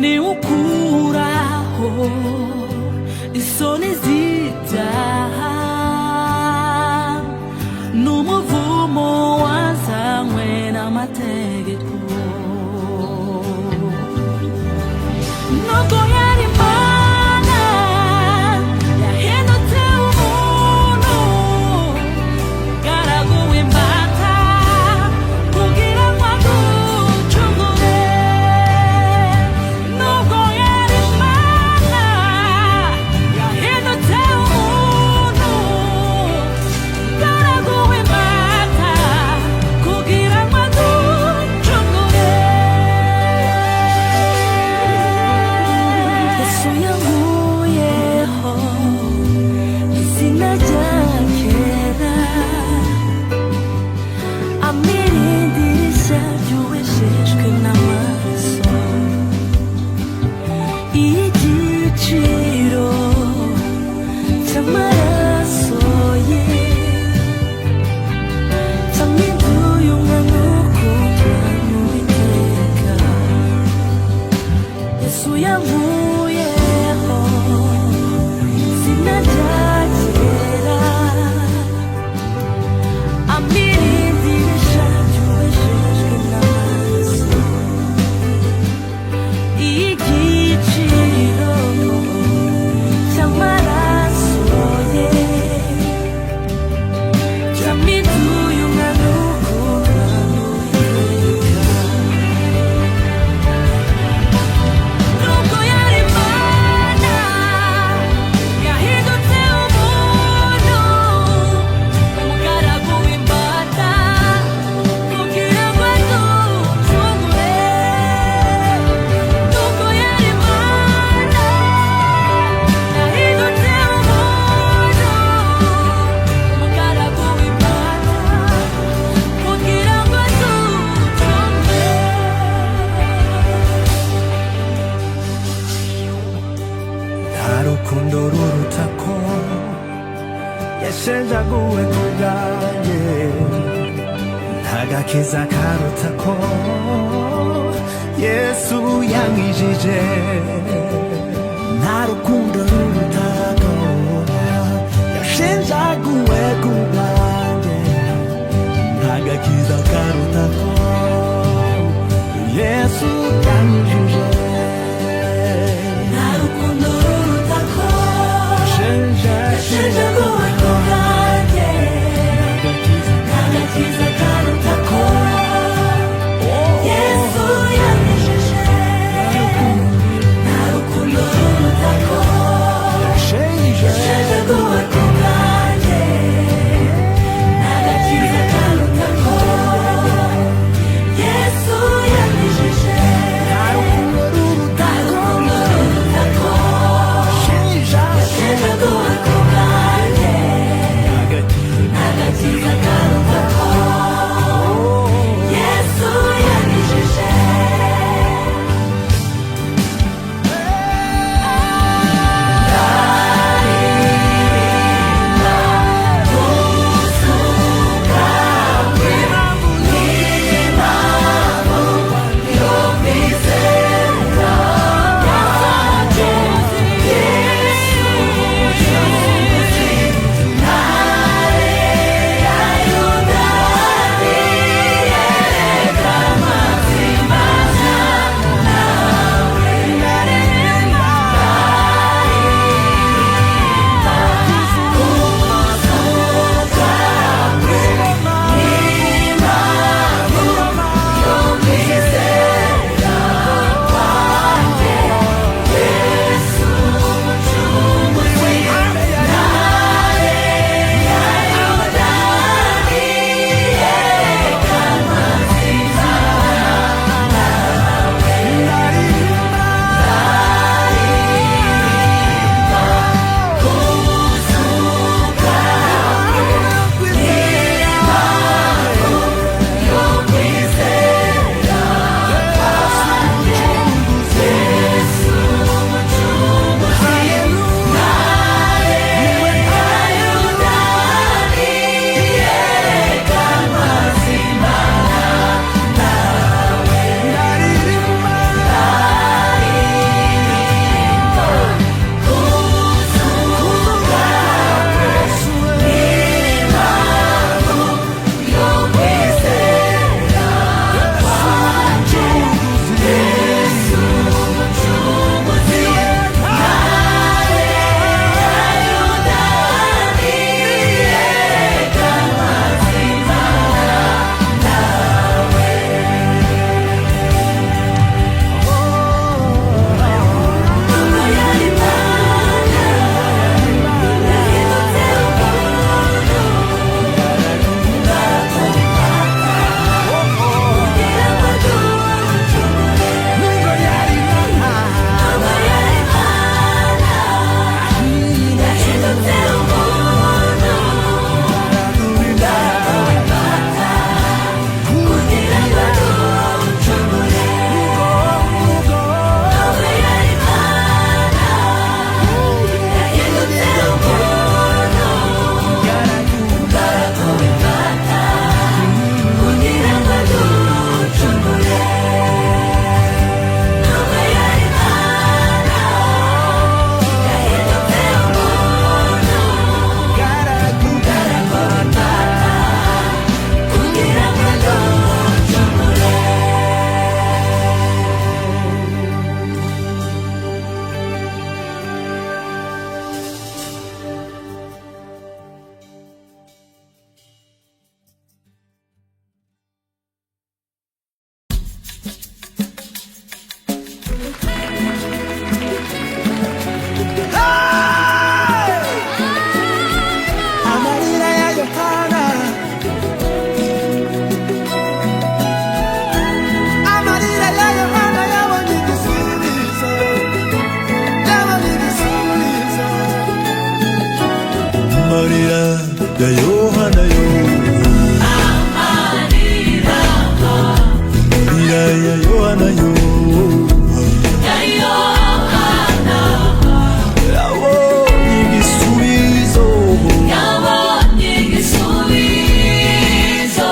ni ukuraho isoni z'ibyaha n'umuvumo wazanywe n'amategeko nubwo yari sinajyakera amirindirisha ryubeshejwe n'amaraso igiciro cy'amaraso ye cyamiduye umwana ukundwa n'Uwiteka Yesu yankuyeho sinajyakera amirindirisha ryubeshejwe n'amaraso igiciro cy'amaraso ye cyamiduye umwana ukundwa n'Uwiteka nubwo yari Imana yahindutse umuntu umugaragu w'imbata kugira ngo aducungure nubwo yari Imana yahindutse umuntu umugaragu w'imbata kugira ngo aducungure nta rukundo ruruta ko yashenjaguwe ku bwanjye nta gakiza karuta ko Yesu yankijije nta rukundo ruruta ko yashenjaguwe ku bwanjye nta gakiza karuta ko Yesu yankijije nta rukundo ruruta ko yashenjaguwe ku bwanjye nta gakiza karuta ko Yesu yankijije nta rukundo ruruta ko yashenjaguwe ku bwanjye nta gakiza karuta ko amarira ya Yohana yo, amarira ya Yohana yo, ya Yohana yabonye igisubizo, yabonye igisubizo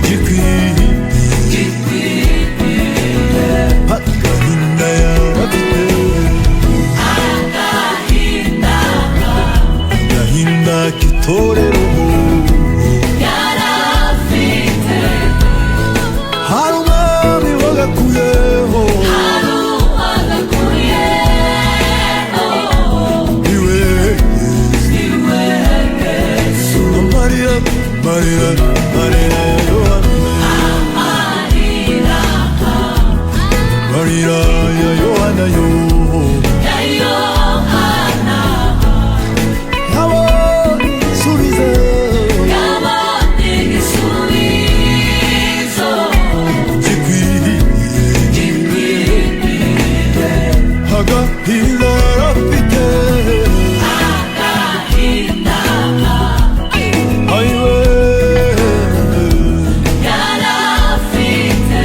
gikwiye agahinda yarafite, agahinda k'itorero yarafite, hari umwami wagakuyeho, hari uwagakuyeho, iwe iwe Yesu, amarira amarira amarira ya Yohana, amarira amarira ya Yohana yo, ya Yohana yabonye igisubizo, yabonye igisubizo gikwiye gikwiye, agahinda yarafite, agahinda ayiwe yarafite,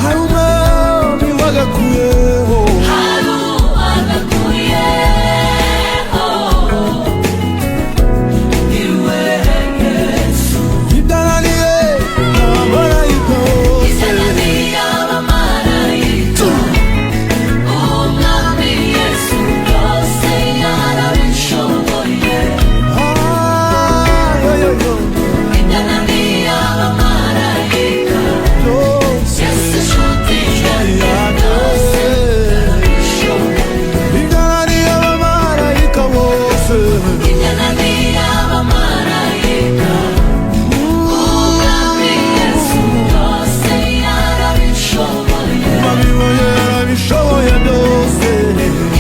hari umwami wagakuyeho, hari uwagakuyeho, iwe Yesu, ibyananiye abamarayika bose, izananiye abamarayika, umwami Yesu byose yarabishoboye, yoyoyo izananiye abamarayika, byose Yesu inshuti yanjye byose yarabishoboye, ibyananiye abamarayika bose, izananiye abamarayika, umwami Yesu byose yarabishoboye, babiboye yarabishoboye byose,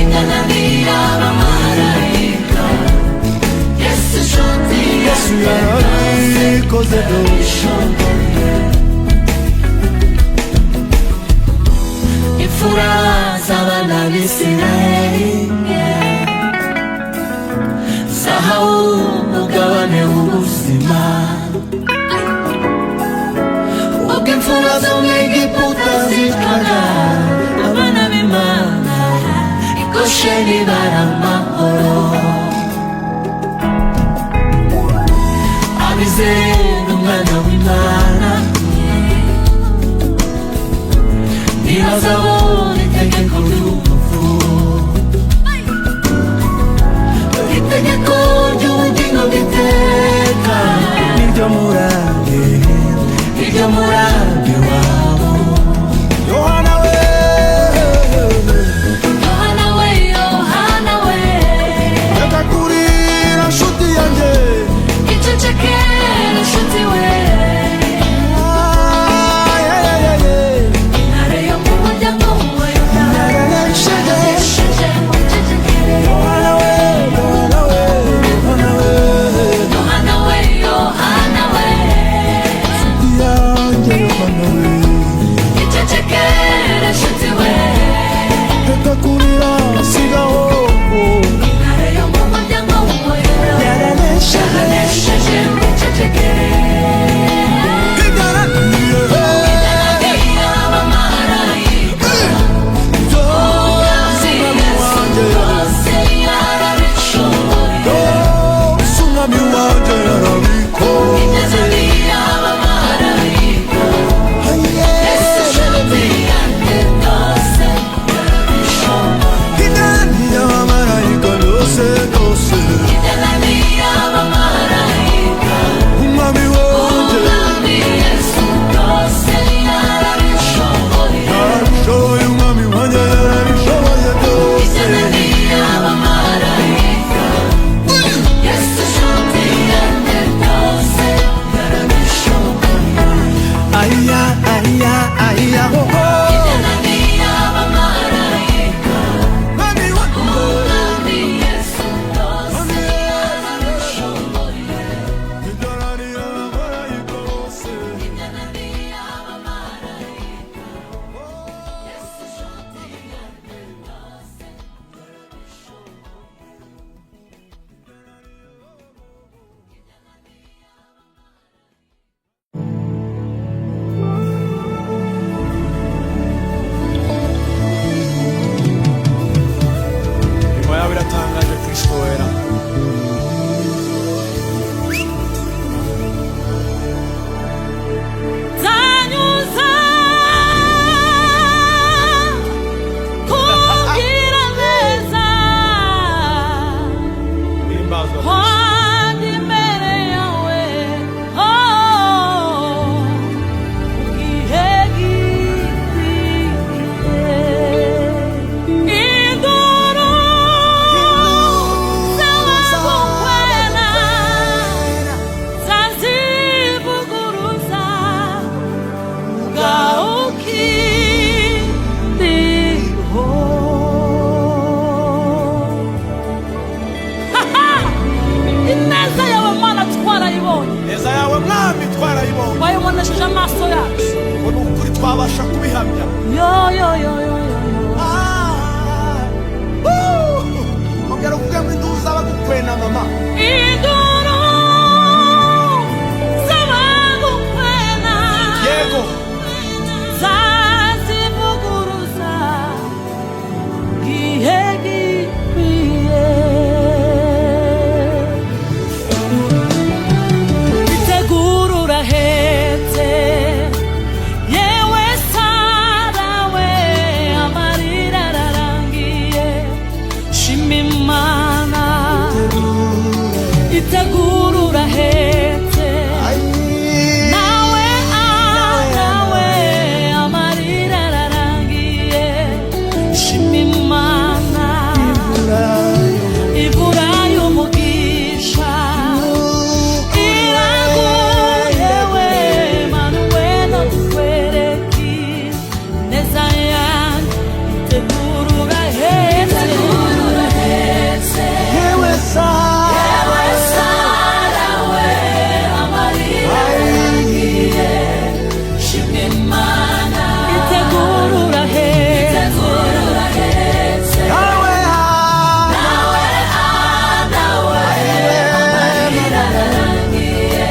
izananiye abamarayika, Yesu inshuti Yesu yanjye byose yarabikoze byose, yarabishoboye. Imfura z'abana b'Isiraheli zahawe umugabane w'ubuzima, ubwo imfura zo mu Egiputa zitwaga abana b'Imana, i Gosheni bari amahoro, abizera umwana w'Imana ntibazabona itegeko ry'urupfu, itegeko ry'ubugingo bw'iteka niryo murange, niryo murambi wabo. Yohana we, Yohana we, Yohana we, reka kurira nshuti yanjye, icecekere nshuti we, intare yo mu muryango itegura urahetse nawe amarira ararangiye shima Imana imvura y'umugisha iraguye we Mana wena tukwereke neza yanjye itegura urahetse yewe Sara we amarira ararangiye shima Imana itegura urahetse nawe amarira ararangiye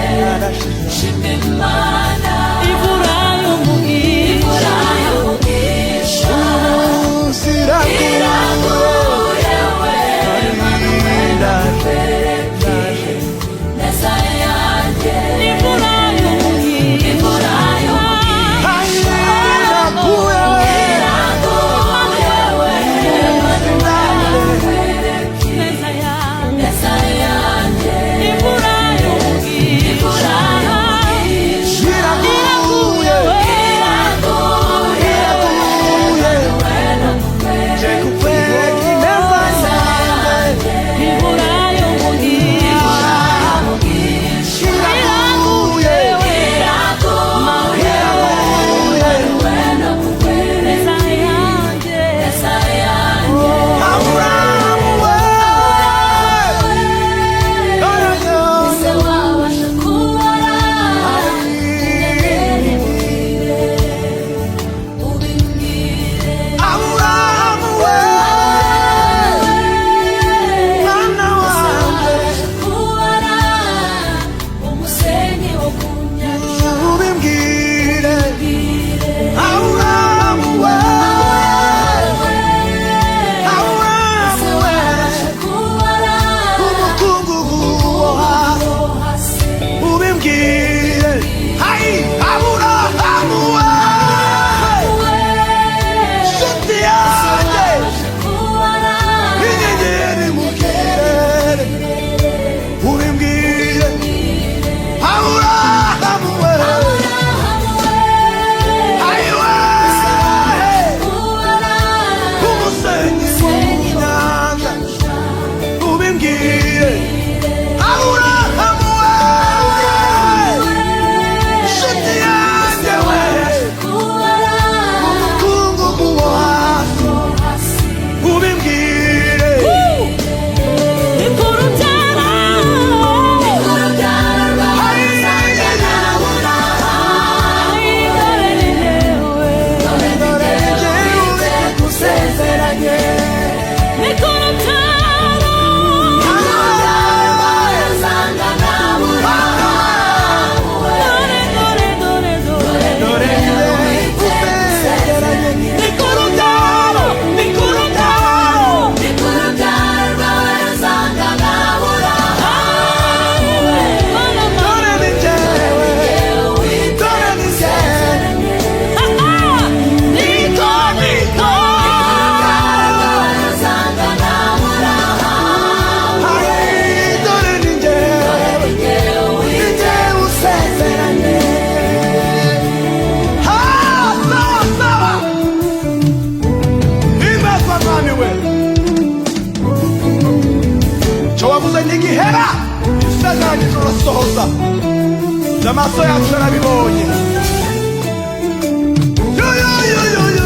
shima Imana imvura y'umugisha iraguye we Mana wena tukwereke neza yanjye imvura y'umugisha iraguye we Mana tukwereke neza yanjye imvura y'umugisha iraguye we Mana tukwereke Jekupeki neza yanjye imvura y'umugisha iraguye Aburahamu we Aburahamu we mwana wanjye ubimbwire Aburahamu we Aburahamu we umukungugu wo hasi ubimbwire hayi Aburahamu we nshuti yanjye inyenyeri mu kirere ubimbwire Aburahamu we hayi we umusenyi wo mu nyanja ubimbwire Aburahamu we nshuti yanjye we umukungugu wo hasi ubimbwire ntigihera isezeranye turasohoza amaso yacu yarabibonye yo yo yo yo yo